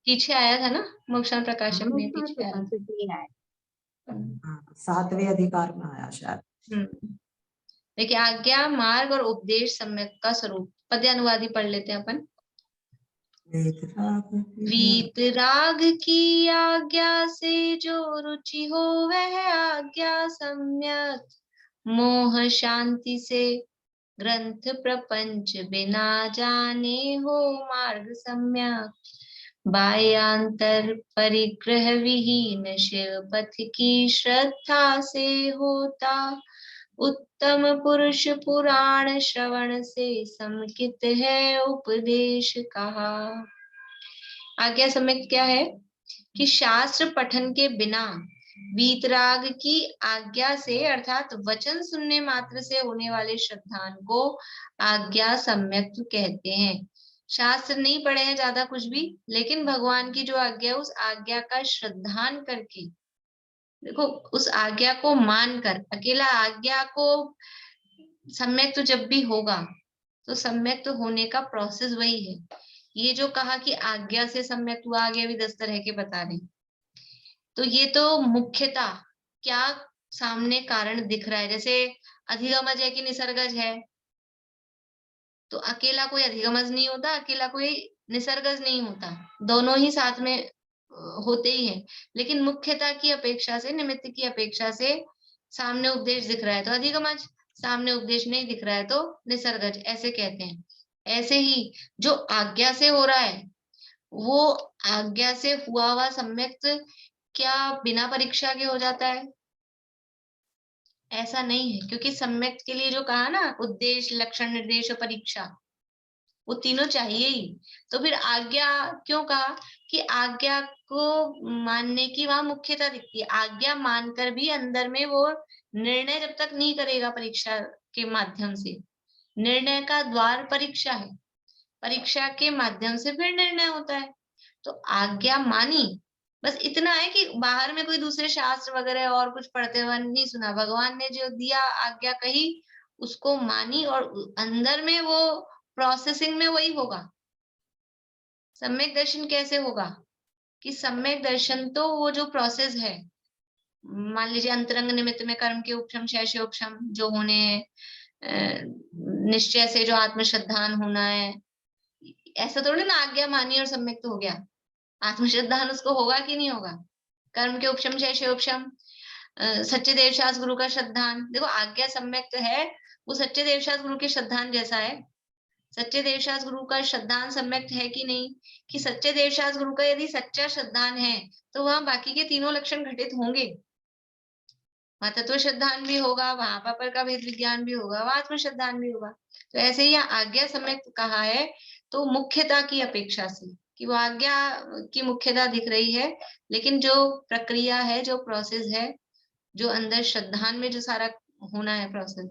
पीछे आया था ना, मोक्षण प्रकाशन में मोक्षण पीछे आया था। प्रकाशित नहीं आया। हाँ, 7वें अधिकार में आया शायद। देखिए, आज्ञा, मार्ग और उपदेश सम्यक का स्वरूप। पद्यानुवादी पढ़ लेते हैं अपन। वीतराग की आज्ञा से जो रुचि हो वह आज्ञा सम्यक, मोह शांति से ग्रंथ प्रपंच बिना जाने हो मार्ग सम्यक, बाह्यांतर परिग्रह विहीन शिव पथ की श्रद्धा से होता, उत्तम पुरुष पुराण श्रवण से समकित है उपदेश कहा। आज्ञा सम्यक क्या है कि शास्त्र पठन के बिना वीतराग की आज्ञा से अर्थात वचन सुनने मात्र से होने वाले श्रद्धान को आज्ञा सम्यक कहते हैं। शास्त्र नहीं पढ़े हैं ज्यादा कुछ भी, लेकिन भगवान की जो आज्ञा, उस आज्ञा का श्रद्धान करके, देखो उस आज्ञा को मानकर, अकेला आज्ञा को सम्यक तो जब भी होगा तो सम्यक तो होने का प्रोसेस वही है। ये जो कहा कि आज्ञा से सम्यक हुआ, आगे भी 10 तरह के बता रहे, तो ये तो मुख्यतः क्या सामने कारण दिख रहा है। जैसे अधिगमज है कि निसर्गज है, तो अकेला कोई अधिगमज नहीं होता, अकेला कोई निसर्गज नहीं होता, दोनों ही साथ में होते ही हैं। लेकिन मुख्यता की अपेक्षा से, निमित्त की अपेक्षा से सामने उपदेश दिख रहा है तो अधिगमज, सामने उपदेश नहीं दिख रहा है तो निसर्गज, ऐसे कहते हैं। ऐसे ही जो आज्ञा से हो रहा है, वो आज्ञा से हुआ हुआ सम्यक क्या बिना परीक्षा के हो जाता है? ऐसा नहीं है, क्योंकि सम्यक के लिए जो कहा ना, उद्देश्य, लक्षण, निर्देश और परीक्षा, वो तीनों चाहिए ही। तो फिर आज्ञा क्यों कहा कि आज्ञा को मानने की वहां मुख्यता दिखती है। आज्ञा मानकर भी अंदर में वो निर्णय जब तक नहीं करेगा परीक्षा के माध्यम से, निर्णय का द्वार परीक्षा है, परीक्षा के माध्यम से फिर निर्णय होता है। तो आज्ञा मानी, बस इतना है कि बाहर में कोई दूसरे शास्त्र वगैरह और कुछ पढ़ते हुए नहीं सुना, भगवान ने जो दिया आज्ञा कही उसको मानी, और अंदर में वो प्रोसेसिंग में वही होगा। सम्यक दर्शन कैसे होगा कि सम्यक दर्शन तो वो जो प्रोसेस है, मान लीजिए अंतरंग निमित्त में कर्म के उपशम शैष्योपशम जो होने हैं, निश्चय से जो आत्मश्रद्धान होना है, ऐसा थोड़ी ना आज्ञा मानी और सम्यक तो हो गया। आत्मश्रद्धान उसको होगा कि नहीं होगा। कर्म के उपशम शैष्योपशम, सच्चे देवशास्त्र गुरु का श्रद्धान, देखो आज्ञा सम्यक तो है, वो सच्चे देवशास्त्र गुरु के श्रद्धान जैसा है। सच्चे देवशास्त्र गुरु का श्रद्धान सम्यक है कि नहीं, कि सच्चे देवशास्त्र गुरु का यदि सच्चा श्रद्धान है तो वहां बाकी के तीनों लक्षण घटित होंगे। वहां तत्व श्रद्धान भी होगा, वहां पापर का भेद विज्ञान भी होगा, वहां आत्म श्रद्धान भी होगा। तो ऐसे ही आज्ञा सम्यक कहा है तो मुख्यता की अपेक्षा से, कि वो आज्ञा की मुख्यता दिख रही है, लेकिन जो प्रक्रिया है, जो प्रोसेस है, जो अंदर श्रद्धान में जो सारा होना है प्रोसेस,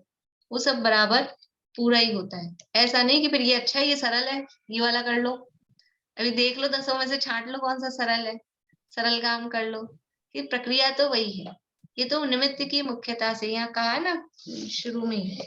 वो सब बराबर पूरा ही होता है। ऐसा नहीं कि फिर ये अच्छा है, ये सरल है, ये वाला कर लो, अभी देख लो 10 में से छांट लो कौन सा सरल है, सरल काम कर लो, कि प्रक्रिया तो वही है। ये तो निमित्त की मुख्यता से, यहाँ कहा है ना शुरू में ही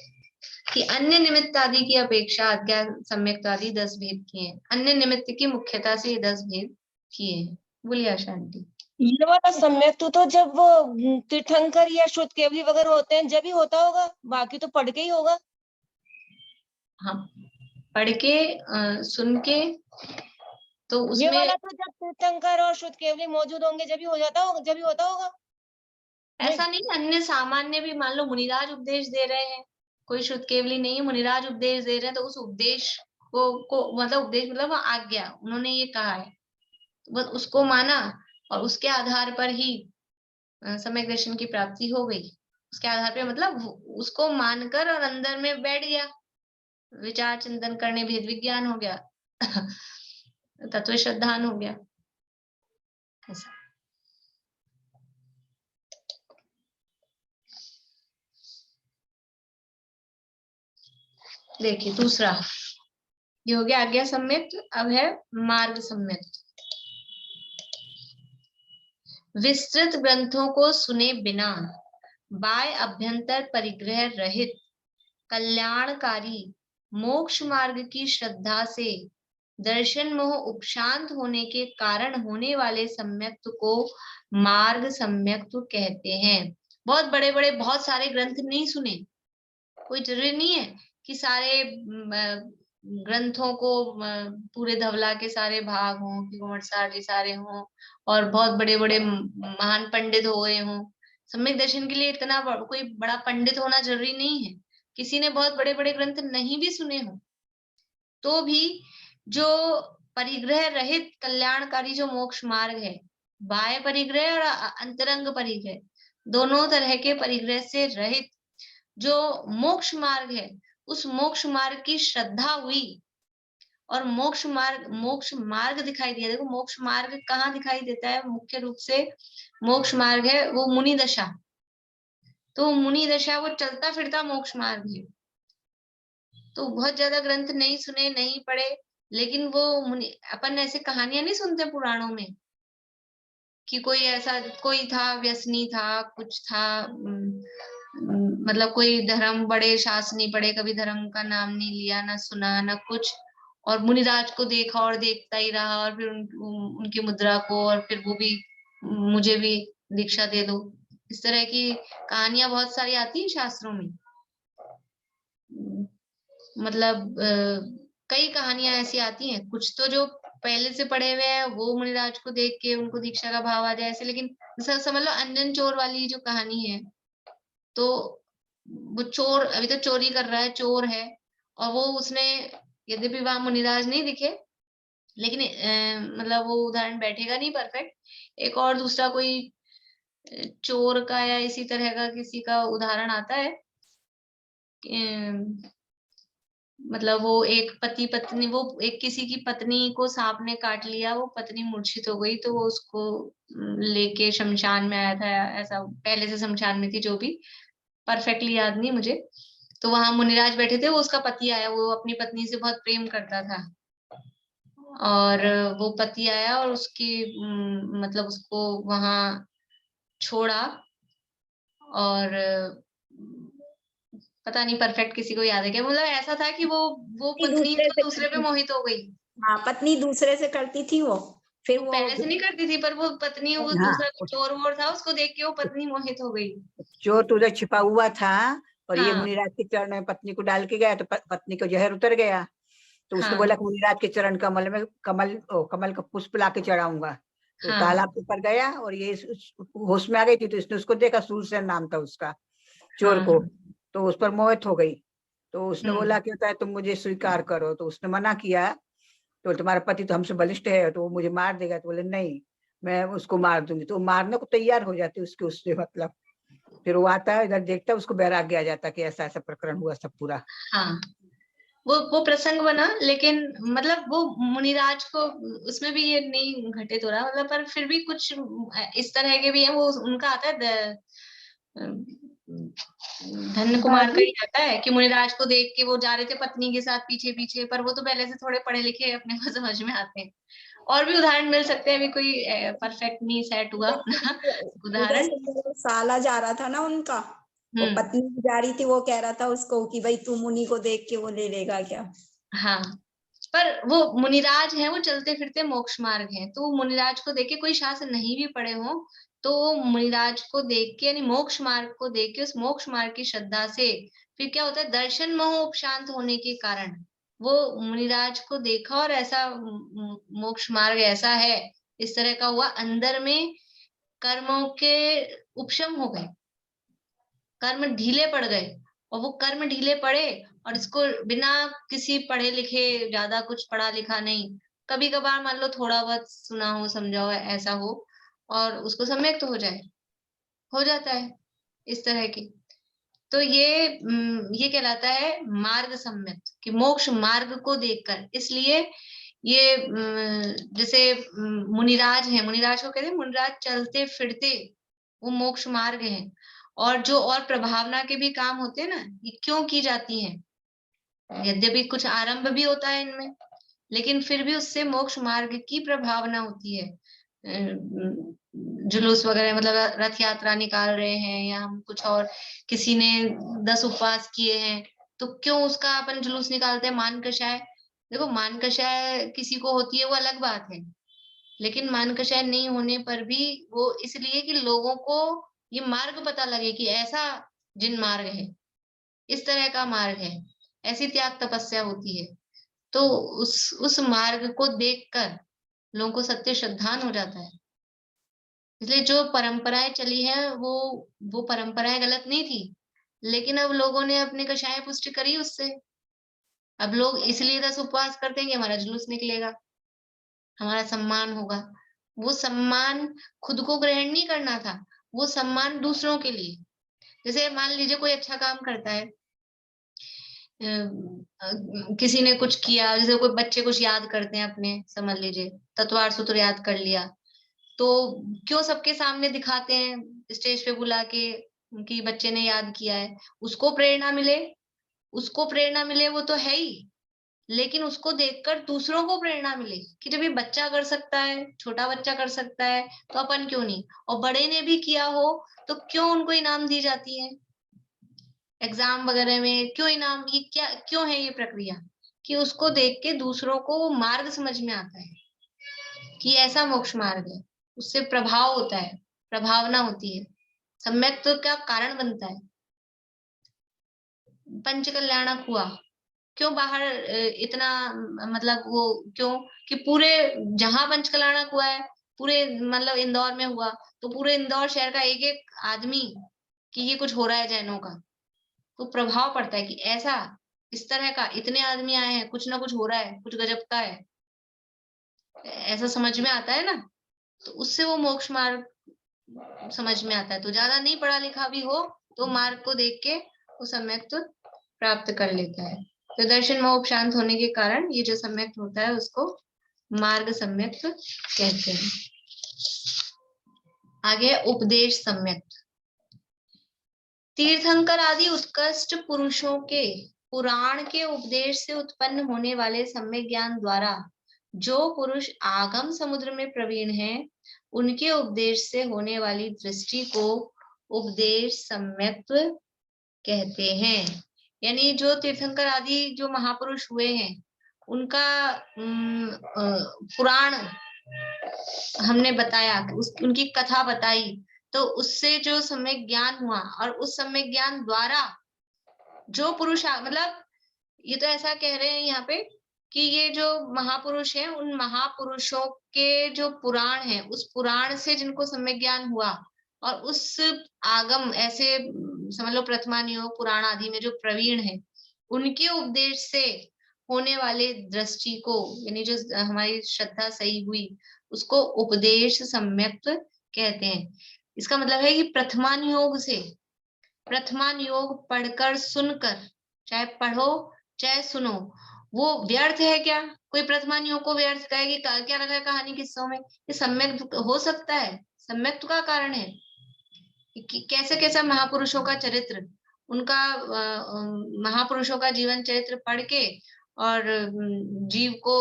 कि अन्य निमित्त आदि की अपेक्षा अज्ञा सम्यक्त आदि 10 भेद किए हैं। अन्य निमित्त की मुख्यता से ये 10 भेद किए हैं। बोलिए आशा आंटी। ये वाला सम्यक तो जब वो तीर्थंकर या शुद्ध केवली वगैरह होते हैं जब ही होता होगा, बाकी तो पढ़ के ही होगा। हाँ, पढ़ के सुन के, तो ये उसमें वाला तो जब तीर्थंकर और शुद्ध केवली मौजूद होंगे जब ही हो जाता होगा, जब ही होता होगा। ऐसा नहीं, अन्य सामान्य भी मान लो मुनिराज उपदेश दे रहे हैं, कोई शुद्ध केवली नहीं है, मुनिराज उपदेश दे रहे हैं, तो उस उपदेश को मतलब उपदेश मतलब आज्ञा, उन्होंने ये कहा है, बस उसको माना और उसके आधार पर ही सम्यक दर्शन की प्राप्ति हो गई। उसके आधार पे मतलब उसको मानकर और अंदर में बैठ गया, विचार चिंतन करने, भेद विज्ञान हो गया तत्व श्रद्धान हो गया। ऐसा देखिए दूसरा ये हो गया आज्ञा सम्यक। अब है मार्ग सम्यक। विस्तृत ग्रंथों को सुने बिना बाह्य अभ्यंतर परिग्रह रहित कल्याणकारी मोक्ष मार्ग की श्रद्धा से दर्शन मोह उपशांत होने के कारण होने वाले सम्यक्त को मार्ग सम्यक्त कहते हैं। बहुत बड़े बड़े बहुत सारे ग्रंथ नहीं सुने, कोई जरूरी नहीं है कि सारे ग्रंथों को पूरे धवला के सारे भाग हों, कि घुमटसार जी सारे हों और बहुत बड़े बड़े महान पंडित हो गए हों। सम्यक दर्शन के लिए इतना कोई बड़ा पंडित होना जरूरी नहीं है। किसी ने बहुत बड़े बड़े ग्रंथ नहीं भी सुने हो तो भी जो परिग्रह रहित कल्याणकारी जो मोक्ष मार्ग है, बाह्य परिग्रह और अंतरंग परिग्रह, दोनों तरह के परिग्रह से रहित जो मोक्ष मार्ग है, उस मोक्ष मार्ग की श्रद्धा हुई और मोक्ष मार्ग दिखाई दिया। देखो मोक्ष मार्ग कहाँ दिखाई देता है? मुख्य रूप से मोक्ष मार्ग है वो मुनि दशा, तो मुनि दशा वो चलता फिरता मोक्ष मार्ग है। तो बहुत ज्यादा ग्रंथ नहीं सुने, नहीं पढ़े, लेकिन वो अपन ऐसे कहानियां नहीं सुनते पुराणों में कि कोई ऐसा कोई था, व्यसनी था, कुछ था, मतलब कोई धर्म, बड़े शास्त्र नहीं पढ़े, कभी धर्म का नाम नहीं लिया, ना सुना ना कुछ, और मुनिराज को देखा और देखता ही रहा, और फिर उनकी मुद्रा को, और फिर वो भी मुझे भी दीक्षा दे दो। इस तरह की कहानियां बहुत सारी आती हैं शास्त्रों में। मतलब कई कहानियां ऐसी आती हैं, कुछ तो जो पहले से पढ़े हुए हैं वो मुनिराज को देख के उनको दीक्षा का भाव आ जाए ऐसे, लेकिन समझ लो अंजन चोर वाली जो कहानी है, तो वो चोर अभी तो चोरी कर रहा है, चोर है, और वो उसने, यद्यपि वहां मुनिराज नहीं दिखे, लेकिन मतलब वो उदाहरण बैठेगा नहीं परफेक्ट। एक और दूसरा कोई चोर का या इसी तरह का किसी का उदाहरण आता है, मतलब वो एक पति पत्नी, वो एक किसी की पत्नी को सांप ने काट लिया, वो पत्नी मूर्छित हो गई, तो वो उसको लेके शमशान में आया था, ऐसा पहले से शमशान में थी, जो भी परफेक्टली याद नहीं मुझे। तो वहां मुनिराज बैठे थे, वो उसका पति आया, वो अपनी पत्नी से बहुत प्रेम करता था, और वो पति आया और उसकी मतलब उसको वहां छोड़ा, और पता नहीं परफेक्ट किसी को याद है क्या, मतलब ऐसा था कि वो पत्नी तो दूसरे पे मोहित हो गई। हाँ, पत्नी दूसरे से करती थी वो, फिर वो पहले से नहीं करती थी, पर वो पत्नी, वो दूसरा चोर वोर था, उसको देख के वो पत्नी मोहित हो गई। चोर तो उधर छिपा हुआ था और ये हाँ। मुनिराज के चरण में पत्नी को डाल के गया, तो पत्नी को जहर उतर गया, तो उसने हाँ। बोला कि मुनिराज के चरण कमल में कमल का पुष्प ला के चढ़ाऊंगा। तो हाँ। तालाब के ऊपर गया और ये होश में आ गई थी, तो इसने उसको देखा, सूरसेन नाम था उसका चोर को, तो उस पर मोहित हो गई। तो उसने बोला कि होता है तुम मुझे स्वीकार करो, तो उसने मना किया, तो तुम्हारा पति तो हमसे बलिष्ठ है, तो वो मुझे मार देगा। तो बोले नहीं, मैं उसको मार दूंगी। तो मारने को तैयार हो जाती उसके उससे, मतलब फिर वो आता है इधर, देखता है, उसको वैराग्य आ जाता कि ऐसा ऐसा प्रकरण हुआ सब पूरा। हाँ, वो प्रसंग बना, लेकिन मतलब वो मुनिराज को उसमें भी ये नहीं घटित हो रहा, मतलब पर फिर भी कुछ इस तरह के भी है, वो उनका आता है धन्य कुमार का ही आता है कि मुनिराज को देख के वो जा रहे थे पत्नी के साथ पीछे पीछे, पर वो तो पहले से थोड़े पढ़े लिखे अपने को समझ में आते हैं। और भी उदाहरण मिल सकते हैं, अभी कोई परफेक्ट नहीं सेट हुआ अपना उदाहरण। साला जा रहा था ना उनका, वो पत्नी जा रही थी, वो कह रहा था उसको कि भाई तू मुनि को देख के वो ले लेगा क्या। हाँ, पर वो मुनिराज हैं, वो चलते फिरते मोक्ष मार्ग हैं, तो मुनिराज को देख के कोई शास्त्र नहीं भी पढ़े हो तो मुनिराज को देख के यानी मोक्ष मार्ग को देख के उस मोक्ष मार्ग की श्रद्धा से फिर क्या होता है, दर्शन मोह उपशांत होने के कारण वो मुनिराज को देखा और ऐसा मोक्ष मार्ग ऐसा है, इस तरह का हुआ, अंदर में कर्मों के उपशम हो गए, कर्म ढीले पड़ गए, और वो कर्म ढीले पड़े और इसको बिना किसी पढ़े लिखे, ज्यादा कुछ पढ़ा लिखा नहीं, कभी कभार मान लो थोड़ा बहुत सुना हो समझा हो ऐसा हो और उसको सम्यक तो हो जाता है इस तरह की। तो ये कहलाता है मार्ग सम्यक, कि मोक्ष मार्ग को देखकर। इसलिए ये जैसे मुनिराज है, मुनिराज को कहते हैं मुनिराज चलते फिरते वो मोक्ष मार्ग है। और जो और प्रभावना के भी काम होते हैं ना, ये क्यों की जाती हैं, यद्यपि कुछ आरंभ भी होता है इनमें, लेकिन फिर भी उससे मोक्ष मार्ग की प्रभावना होती है। जुलूस वगैरह, मतलब रथ यात्रा निकाल रहे हैं या हम कुछ और, किसी ने 10 उपवास किए हैं तो क्यों उसका अपन जुलूस निकालते हैं, मान कषाय। देखो मान कषाय किसी को होती है वो अलग बात है, लेकिन मान कषाय नहीं होने पर भी वो इसलिए कि लोगों को ये मार्ग पता लगे कि ऐसा जिन मार्ग है, इस तरह का मार्ग है, ऐसी त्याग तपस्या होती है। तो उस मार्ग को देखकर लोगों को सत्य श्रद्धान हो जाता है। इसलिए जो परंपराएं चली है वो परंपराएं गलत नहीं थी, लेकिन अब लोगों ने अपने कषाय पुष्टि करी उससे। अब लोग इसलिए 10 उपवास करते हैं कि हमारा जुलूस निकलेगा, हमारा सम्मान होगा। वो सम्मान खुद को ग्रहण नहीं करना था, वो सम्मान दूसरों के लिए। जैसे मान लीजिए कोई अच्छा काम करता है, किसी ने कुछ किया, जैसे कोई बच्चे कुछ याद करते हैं अपने, समझ लीजिए तत्वार सूत्र याद कर लिया, तो क्यों सबके सामने दिखाते हैं स्टेज पे बुला के कि बच्चे ने याद किया है, उसको प्रेरणा मिले, उसको प्रेरणा मिले वो तो है ही, लेकिन उसको देखकर दूसरों को प्रेरणा मिले कि जब ये बच्चा कर सकता है, छोटा बच्चा कर सकता है, तो अपन क्यों नहीं। और बड़े ने भी किया हो तो क्यों उनको इनाम दी जाती है एग्जाम वगैरह में, क्यों इनाम, ये क्या क्यों है ये प्रक्रिया, कि उसको देख के दूसरों को वो मार्ग समझ में आता है कि ऐसा मोक्ष मार्ग है, उससे प्रभाव होता है, प्रभावना होती है, सम्यक तो क्या कारण बनता है। पंचकल्याणक हुआ, क्यों बाहर इतना, मतलब वो क्यों कि पूरे जहां पंचकल्याणक हुआ है, पूरे मतलब इंदौर में हुआ तो पूरे इंदौर शहर का एक एक आदमी कि ये कुछ हो रहा है जैनों का, तो प्रभाव पड़ता है कि ऐसा इस तरह का, इतने आदमी आए हैं, कुछ ना कुछ हो रहा है, कुछ गजब का है, ऐसा समझ में आता है ना। तो उससे वो मोक्ष मार्ग समझ में आता है। तो ज्यादा नहीं पढ़ा लिखा भी हो तो मार्ग को देख के वो सम्यक तो प्राप्त कर लेता है। तो दर्शन मोह शांत होने के कारण ये जो सम्यक होता है उसको मार्ग सम्यक कहते हैं। आगे उपदेश सम्यक। तीर्थंकर आदि उत्कृष्ट पुरुषों के पुराण के उपदेश से उत्पन्न होने वाले सम्यक ज्ञान द्वारा जो पुरुष आगम समुद्र में प्रवीण हैं, उनके उपदेश से होने वाली दृष्टि को उपदेश सम्यक्त्व कहते हैं। यानी जो तीर्थंकर आदि जो महापुरुष हुए हैं, उनका पुराण हमने बताया, उनकी कथा बताई, तो उससे जो सम्यक ज्ञान हुआ, और उस सम्यक ज्ञान द्वारा जो पुरुष, मतलब ये तो ऐसा कह रहे हैं यहाँ पे कि ये जो महापुरुष हैं, उन महापुरुषों के जो पुराण हैं, उस पुराण से जिनको सम्यक ज्ञान हुआ, और उस आगम ऐसे समझ लो प्रथमानियोग पुराण आदि में जो प्रवीण है, उनके उपदेश से होने वाले दृष्टि को, यानी जो हमारी श्रद्धा सही हुई, उसको उपदेश सम्यक्त्व कहते हैं। इसका मतलब है कि प्रथमान योग से, प्रथमान योग पढ़कर सुनकर, चाहे पढ़ो चाहे सुनो, वो व्यर्थ है क्या? कोई प्रथमान योग को व्यर्थ कहे कि क्या रखा है कहानी किस्सों में? ये सम्यक हो सकता है, सम्यक्त्व का कारण है। कि कैसे कैसा महापुरुषों का चरित्र, उनका महापुरुषों का जीवन चरित्र पढ़ के और जीव को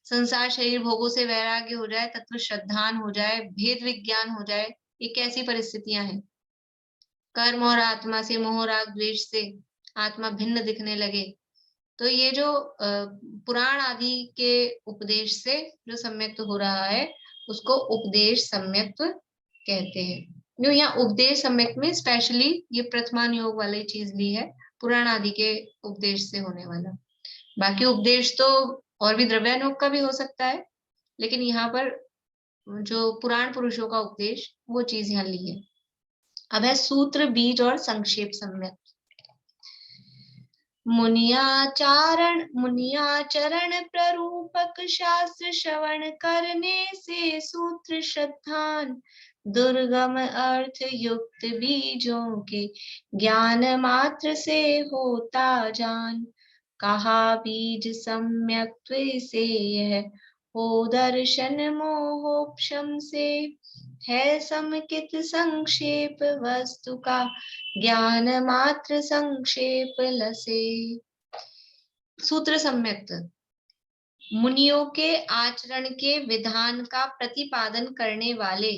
संसार शरीर भोगों से वैराग्य हो जाए, तत्व श्रद्धान हो जाए, भेद विज्ञान हो जाए, ये कैसी परिस्थितियां हैं। कर्म और आत्मा से, मोह राग द्वेष से आत्मा भिन्न दिखने लगे। तो ये जो पुराण आदि के उपदेश से जो सम्यक्त्व हो रहा है उसको उपदेश सम्यक्त्व कहते हैं। जो यहाँ उपदेश सम्यक्त्व में स्पेशली ये प्रथमान योग वाली चीज ली है, पुराण आदि के उपदेश से होने वाला। बाकी उपदेश तो और भी द्रव्यानुग का भी हो सकता है, लेकिन यहाँ पर जो पुराण पुरुषों का उपदेश वो चीज यहाँ ली है। अब है सूत्र, बीज और संक्षेप सम्यक। मुनियाचरण प्ररूपक शास्त्र श्रवण करने से सूत्र श्रद्धान दुर्गम अर्थ युक्त बीजों के ज्ञान मात्र से होता जान। कहा बीज सम्यक्त्व से यह हो दर्शन मोहोपशम से, है समुचित संक्षेप वस्तु का ज्ञान मात्र संक्षेप लसे। सूत्र सम्यक्त्व मुनियों के आचरण के विधान का प्रतिपादन करने वाले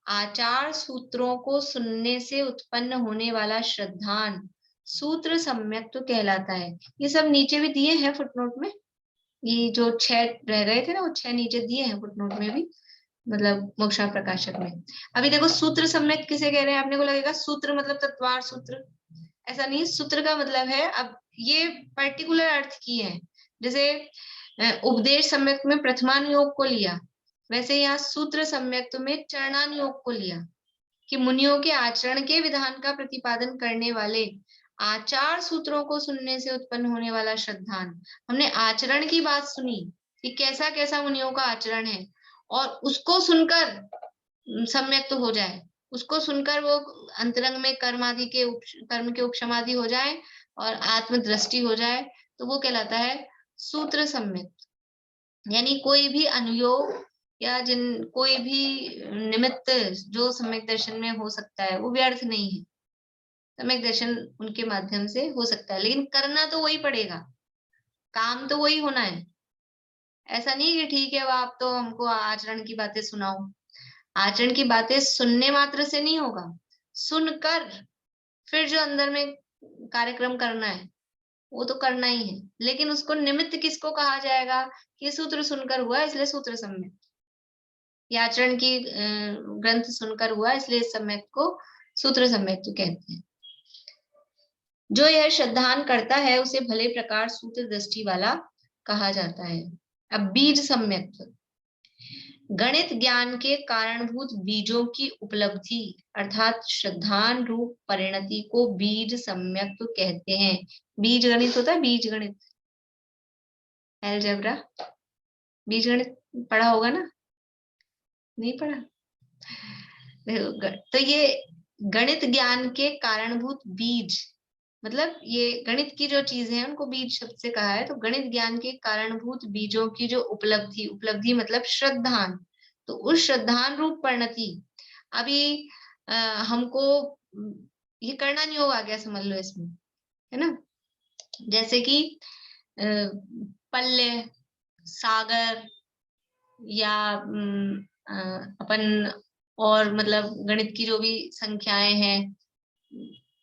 आचार सूत्रों को सुनने से उत्पन्न होने वाला श्रद्धान सूत्र सम्यक्त्व कहलाता है। ये सब नीचे भी दिए हैं फुटनोट में, ये जो 6 रह गए थे ना वो 6 नीचे दिए हैं फुटनोट में भी, मतलब मोक्षा प्रकाशक में। अभी देखो सूत्र सम्यक किसे कह रहे हैं, आपने को लगेगा सूत्र मतलब तत्वार सूत्र, ऐसा नहीं। सूत्र का मतलब है, अब ये पर्टिकुलर अर्थ की है, जैसे उपदेश सम्यक में प्रथमान योग को लिया, वैसे यहाँ सूत्र सम्यक में चरणान योग को लिया कि मुनियों के आचरण के विधान का प्रतिपादन करने वाले आचार सूत्रों को सुनने से उत्पन्न होने वाला श्रद्धान। हमने आचरण की बात सुनी कि कैसा कैसा मुनियों का आचरण है, और उसको सुनकर सम्यक तो हो जाए, उसको सुनकर वो अंतरंग में कर्म के उपशमादि हो जाए और आत्मदृष्टि हो जाए, तो वो कहलाता है सूत्र सम्यक। यानी कोई भी अनुयोग या कोई भी निमित्त जो सम्यक दर्शन में हो सकता है वो व्यर्थ नहीं है, सम्यक दर्शन उनके माध्यम से हो सकता है, लेकिन करना तो वही पड़ेगा, काम तो वही होना है। ऐसा नहीं कि ठीक है आप तो हमको आचरण की बातें सुनाओ। आचरण की बातें सुनने मात्र से नहीं होगा, सुनकर फिर जो अंदर में कार्यक्रम करना है वो तो करना ही है, लेकिन उसको निमित्त किसको कहा जाएगा कि सूत्र सुनकर हुआ इसलिए सूत्र सम्यक, या आचरण की ग्रंथ सुनकर हुआ इसलिए इस सम्यक को सूत्र सम्यक तो कहते हैं। जो यह श्रद्धान करता है उसे भले प्रकार सूत्र दृष्टि वाला कहा जाता है। अब बीज सम्यक्त्व, गणित ज्ञान के कारणभूत बीजों की उपलब्धि अर्थात श्रद्धान रूप परिणति को बीज सम्यक्त्व कहते हैं। बीज गणित होता है, बीज गणित, अलजेब्रा, बीज गणित पढ़ा होगा ना, नहीं पढ़ा? तो ये गणित ज्ञान के कारणभूत बीज, मतलब ये गणित की जो चीजें हैं उनको बीज शब्द से कहा है। तो गणित ज्ञान के कारणभूत बीजों की जो उपलब्धि मतलब श्रद्धान, तो उस श्रद्धान रूप परिणति अभी हमको ये करना नहीं होगा, क्या समझ लो इसमें, है ना। जैसे कि पल्ले, सागर या अपन और मतलब गणित की जो भी संख्याएं हैं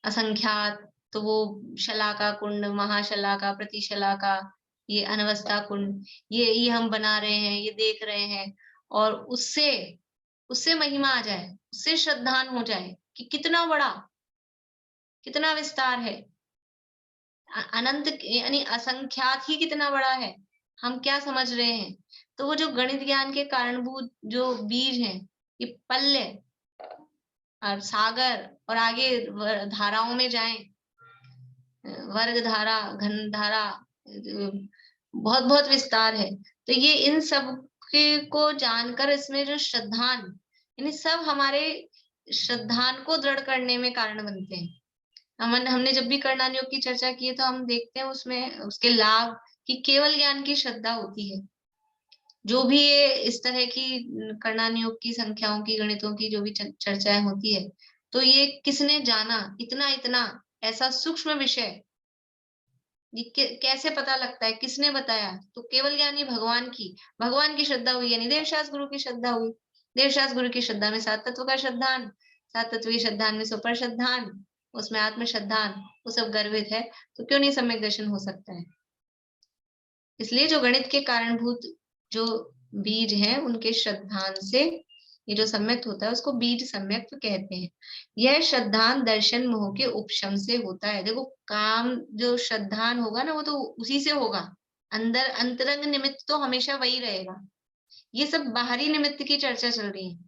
असंख्यात, तो वो शलाका कुंड, महाशलाका, प्रतिशलाका, ये अनवस्था कुंड, ये हम बना रहे हैं, ये देख रहे हैं, और उससे महिमा आ जाए, उससे श्रद्धान हो जाए कि कितना बड़ा, कितना विस्तार है, अनंत यानी असंख्यात ही कितना बड़ा है, हम क्या समझ रहे हैं। तो वो जो गणित ज्ञान के कारणभूत जो बीज हैं, ये पल्ले और सागर, और आगे धाराओं में जाएं, वर्ग धारा, घन धारा, बहुत बहुत विस्तार है। तो ये इन सब को जानकर इसमें जो श्रद्धान, यानी सब हमारे श्रद्धान को दृढ़ करने में कारण बनते हैं। हमने जब भी कर्णान योग की चर्चा की है तो हम देखते हैं उसमें उसके लाभ कि केवल ज्ञान की श्रद्धा होती है। जो भी ये इस तरह की कर्णान योग की संख्याओं की, गणितों की जो भी चर्चाएं होती है, तो ये किसने जाना, इतना इतना ऐसा सूक्ष्म विषय ये कैसे पता लगता है, किसने बताया? तो केवल ज्ञानी भगवान की श्रद्धा हुई, यानी देवशास्त्र गुरु की श्रद्धा हुई। देवशास्त्र गुरु की श्रद्धा में सात तत्व का श्रद्धान, सात तत्व की श्रद्धान में सुपर श्रद्धान, उसमें आत्म श्रद्धान, वो सब गर्वित है, तो क्यों नहीं सम्यक दर्शन हो सकता है? इसलिए जो गणित के कारणभूत जो बीज हैं उनके श्रद्धान से ये जो सम्यक्त होता है उसको बीज सम्यक्त कहते हैं। यह श्रद्धान दर्शन मोह के उपशम से होता है। देखो काम जो श्रद्धान होगा ना वो तो उसी से होगा, अंदर अंतरंग निमित्त तो हमेशा वही रहेगा। ये सब बाहरी निमित्त की चर्चा चल रही है।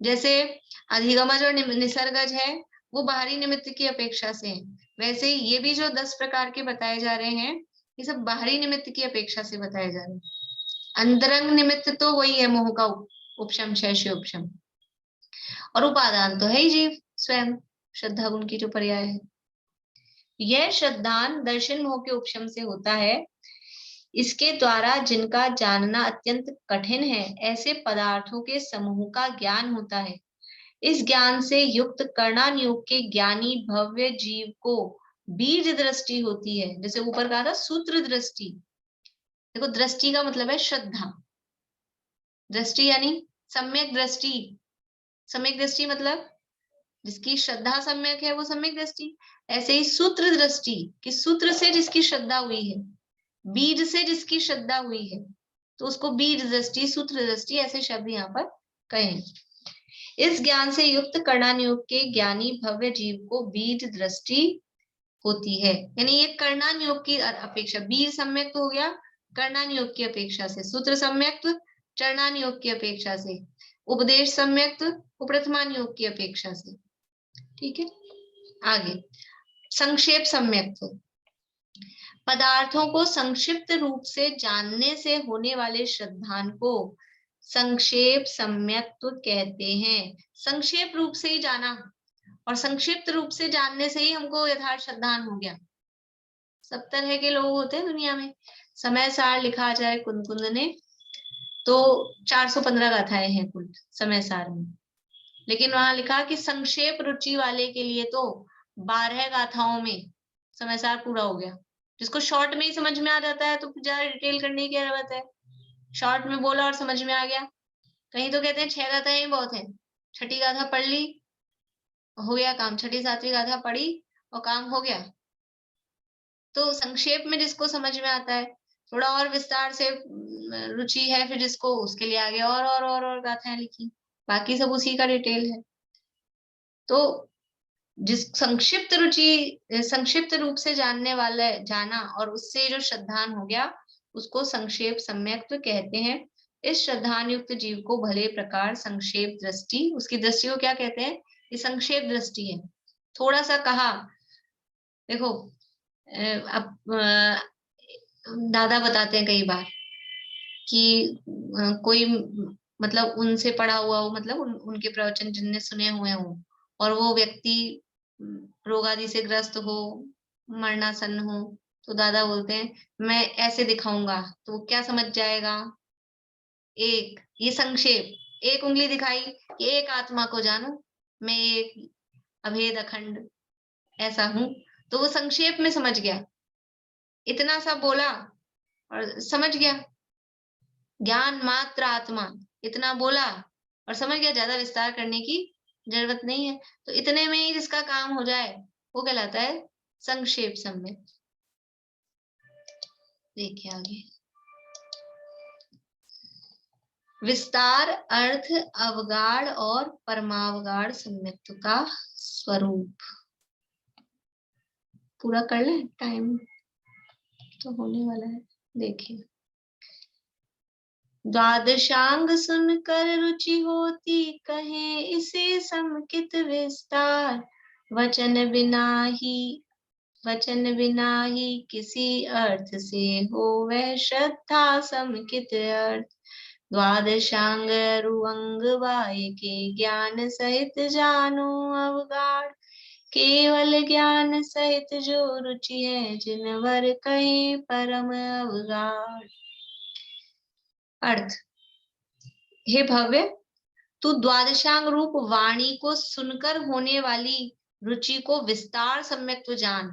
जैसे अधिगमज और निसर्गज है वो बाहरी निमित्त की अपेक्षा से है, वैसे ही ये भी जो 10 प्रकार के बताए जा रहे हैं ये सब बाहरी निमित्त की अपेक्षा से बताए जा रहे हैं। अंतरंग निमित्त तो वही है मोह का उपशम, शैष्य उपशम, और उपादान तो है ही जीव स्वयं, श्रद्धा गुण की जो पर्याय है। यह श्रद्धान दर्शन मोह के उपशम से होता है। इसके द्वारा जिनका जानना अत्यंत कठिन है ऐसे पदार्थों के समूह का ज्ञान होता है। इस ज्ञान से युक्त कर्णान योग के ज्ञानी भव्य जीव को बीज दृष्टि होती है। जैसे ऊपर कहा था सूत्र दृष्टि, देखो दृष्टि का मतलब है श्रद्धा, दृष्टि यानी सम्यक दृष्टि। सम्यक दृष्टि मतलब जिसकी श्रद्धा सम्यक है वो सम्यक दृष्टि। ऐसे ही सूत्र दृष्टि कि सूत्र से जिसकी श्रद्धा हुई है, बीज से जिसकी श्रद्धा हुई है, तो उसको बीज दृष्टि, सूत्र दृष्टि ऐसे शब्द यहाँ पर कहें। इस ज्ञान से युक्त कर्णान योग के ज्ञानी भव्य जीव को बीज दृष्टि होती है। यानी ये कर्णान योग की अपेक्षा, बीज सम्यक हो गया कर्णान योग की अपेक्षा से, सूत्र सम्यक चरणान योग की अपेक्षा से, उपदेश सम्यक उपप्रथमान योग की अपेक्षा से। ठीक है, आगे संक्षेप सम्यक पदार्थों को संक्षिप्त रूप से जानने से होने वाले श्रद्धान को संक्षेप सम्यक्त्व कहते हैं। संक्षेप रूप से ही जाना और संक्षिप्त रूप से जानने से ही हमको यथार्थ श्रद्धान हो गया। सब तरह के लोग होते हैं दुनिया में। समय सार लिखा आचार्य कुंद ने, तो 415 गाथाएं हैं कुल समय सार में, लेकिन वहां लिखा कि संक्षेप रुचि वाले के लिए तो 12 गाथाओं में समय सार पूरा हो गया। जिसको शॉर्ट में ही समझ में आ जाता है तो ज्यादा डिटेल करने की क्या जरूरत है, शॉर्ट में बोला और समझ में आ गया। कहीं तो कहते हैं 6 गाथाएं ही बहुत है, छठी गाथा पढ़ ली हो गया काम, छठी सातवीं गाथा पढ़ी और काम हो गया। तो संक्षेप में जिसको समझ में आता है, थोड़ा और विस्तार से रुचि है फिर जिसको, उसके लिए आगे और गाथाएं लिखी, बाकी सब उसी का डिटेल है। तो जिस संक्षिप्त रुचि, संक्षिप्त रूप से जानने वाला जाना और उससे जो श्रद्धान हो गया उसको संक्षेप सम्यक्त्व कहते हैं। इस श्रद्धान युक्त जीव को भले प्रकार संक्षेप दृष्टि, उसकी दृष्टि को क्या कहते हैं, ये संक्षेप दृष्टि है। थोड़ा सा कहा, देखो अब दादा बताते हैं कई बार कि कोई मतलब उनसे पढ़ा हुआ हो, मतलब उनके प्रवचन जिनने सुने हुए हो, और वो व्यक्ति रोग आदि से ग्रस्त हो, मरणासन्न हो, तो दादा बोलते हैं मैं ऐसे दिखाऊंगा, तो वो क्या समझ जाएगा, एक ये संक्षेप, एक उंगली दिखाई कि एक आत्मा को जानो, मैं एक अभेद अखंड ऐसा हूं, तो वो संक्षेप में समझ गया, इतना सा बोला और समझ गया। ज्ञान मात्र आत्मा, इतना बोला और समझ गया, ज्यादा विस्तार करने की जरूरत नहीं है। तो इतने में ही जिसका काम हो जाए वो कहलाता है संक्षेप सम्यक। देखिए आगे, विस्तार अर्थ अवगाढ़ और परमावगाढ़ सम्यक्त्व का स्वरूप। पूरा कर ले, टाइम तो होने वाला है। देखिए, द्वादशांग सुनकर रुचि होती कहें इसे समकित विस्तार, वचन बिना ही किसी अर्थ से हो वह श्रद्धा समकित अर्थ। द्वादशांग रुअंग वाय के ज्ञान सहित जानो अवगाढ़, केवल ज्ञान सहित जो रुचि है जिनवर कहे परम अवगाढ़। अर्थ, हे भव्य, तू द्वादशांग रूप वाणी को सुनकर होने वाली रुचि को विस्तार सम्यक्त्व जान।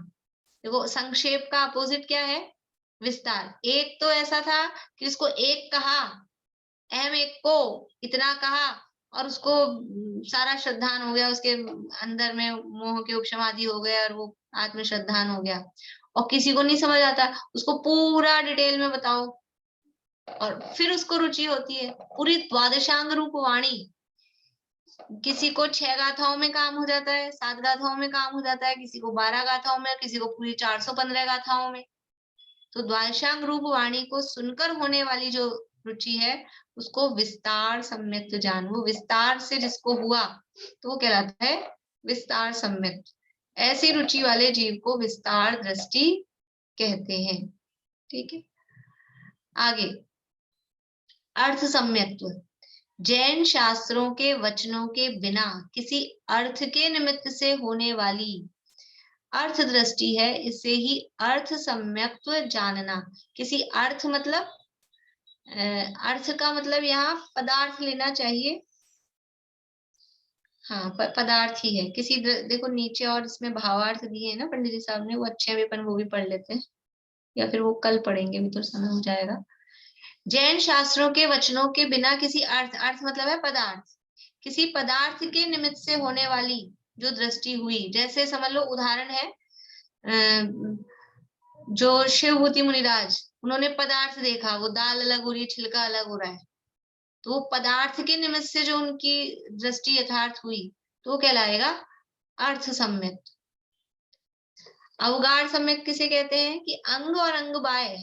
देखो संक्षेप का अपोजिट क्या है? विस्तार। एक तो ऐसा था कि उसको एक कहा, अहम एक को इतना कहा और उसको सारा श्रद्धान हो गया, उसके अंदर में मोह के उपशमादि हो गए और वो आत्म श्रद्धान हो गया। और किसी को नहीं समझ आता, उसको पूरा डिटेल में बताओ और फिर उसको रुचि होती है। पूरी द्वादशांग रूप वाणी, किसी को 6 गाथाओं में काम हो जाता है, 7 गाथाओं में काम हो जाता है, किसी को 12 गाथाओं में, किसी को पूरी 415 गाथाओं में। तो द्वादशांग रूप वाणी को सुनकर होने वाली जो रुचि है उसको विस्तार सम्यक्त्व जान। वो विस्तार से जिसको हुआ तो वो कहलाता है विस्तार सम्यक्त्व। ऐसी रुचि वाले जीव को विस्तार दृष्टि कहते हैं। ठीक है, आगे अर्थ सम्यक्त्व। जैन शास्त्रों के वचनों के बिना किसी अर्थ के निमित्त से होने वाली अर्थ दृष्टि है, इसे ही अर्थ सम्यक्त्व जानना। किसी अर्थ मतलब अर्थ का मतलब यहाँ पदार्थ लेना चाहिए। हाँ, पदार्थ ही है किसी। देखो नीचे और इसमें भावार्थ दिए है ना पंडित जी साहब ने, वो अच्छे हैं, अपन वो भी पढ़ लेते हैं या फिर वो कल पढ़ेंगे, भी तो समय हो जाएगा। जैन शास्त्रों के वचनों के बिना किसी अर्थ, अर्थ मतलब है पदार्थ, किसी पदार्थ के निमित्त से होने वाली जो दृष्टि हुई। जैसे समझ लो उदाहरण है जो शिवभूति मुनिराज, उन्होंने पदार्थ देखा, वो दाल अलग हो रही है, छिलका अलग हो रहा है, तो वो पदार्थ के निमित्त से जो उनकी दृष्टि यथार्थ हुई तो वो कहलाएगा अर्थ सम्यक। अवगाढ़ सम्यक किसे कहते हैं? कि अंग और अंग बाय,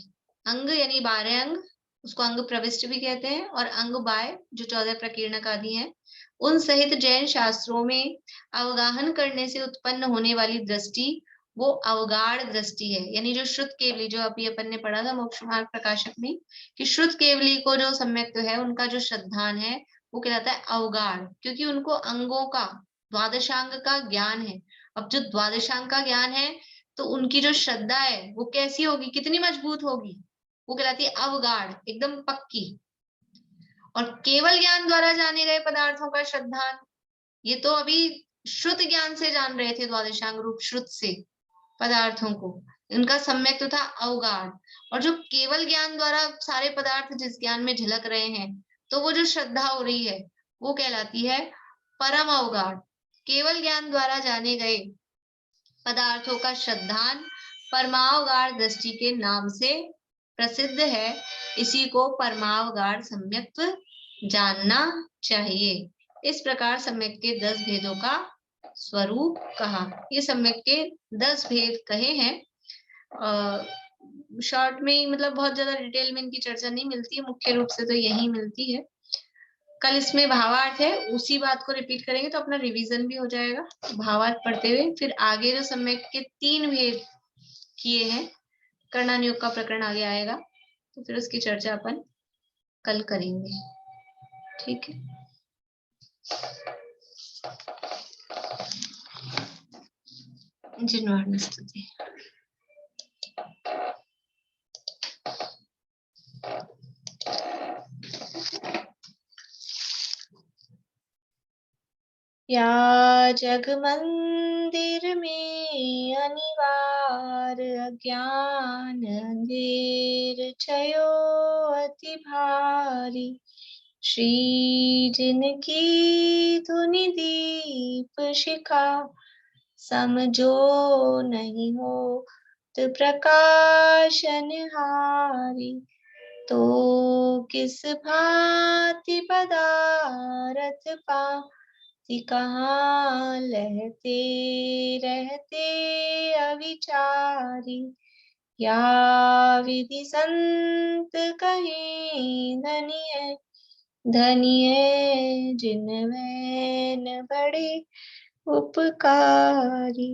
अंग यानी 12 अंग, उसको अंग प्रविष्ट भी कहते हैं, और अंग बाय जो 14 प्रकीर्णक आदि हैं, उन सहित जैन शास्त्रों में अवगाहन करने से उत्पन्न होने वाली दृष्टि वो अवगाढ़ दृष्टि है। यानी जो श्रुत केवली, जो अभी अपन ने पढ़ा था मोक्ष मार्ग प्रकाशक में, कि श्रुत केवली को जो सम्यक है, उनका जो श्रद्धान है वो कहलाता है अवगाढ़, क्योंकि उनको अंगों का, द्वादशांग का ज्ञान है। अब जो द्वादशांग का ज्ञान है तो उनकी जो श्रद्धा है वो कैसी होगी, कितनी मजबूत होगी, वो कहलाती है अवगाढ़, एकदम पक्की। और केवल ज्ञान द्वारा जाने गए पदार्थों का श्रद्धान, ये तो अभी श्रुत ज्ञान से जान रहे थे, द्वादशांग रूप श्रुत से पदार्थों को, इनका सम्यक तो था अवगाढ़। और जो केवल ज्ञान द्वारा सारे पदार्थ जिस ज्ञान में झलक रहे हैं, तो वो जो श्रद्धा हो रही है वो कहलाती है परम अवगाढ़। केवल ज्ञान द्वारा जाने गए पदार्थों का श्रद्धान परमावगाढ़ दृष्टि के नाम से प्रसिद्ध है। इसी को परमावगाढ़ सम्यक्त्व जानना चाहिए। इस प्रकार सम्यक के 10 भेदों का स्वरूप कहा। ये सम्यक के 10 भेद कहे हैं। शॉर्ट में ही, मतलब बहुत ज्यादा डिटेल में इनकी चर्चा नहीं मिलती है, मुख्य रूप से तो यही मिलती है। कल इसमें भावार्थ है, उसी बात को रिपीट करेंगे तो अपना रिवीजन भी हो जाएगा भावार्थ पढ़ते हुए। फिर आगे जो सम्यक के 3 भेद किए हैं, कर्णानुयोग का प्रकरण आगे आएगा, तो फिर उसकी चर्चा अपन कल करेंगे। ठीक है, जिन्वार्न स्तुति। या जग मंदिर में अनिवार अज्ञान अंधेर छयो अति भारी, श्री जिनकी धुनि दीप शिखा, समझो नहीं हो तो प्रकाशन हारी, तो किस भांति पदारथ पा कहाँ लहते रहते अविचारी, या विधि संत कहें धनिय धनिय जिनमें न बड़े उपकारी।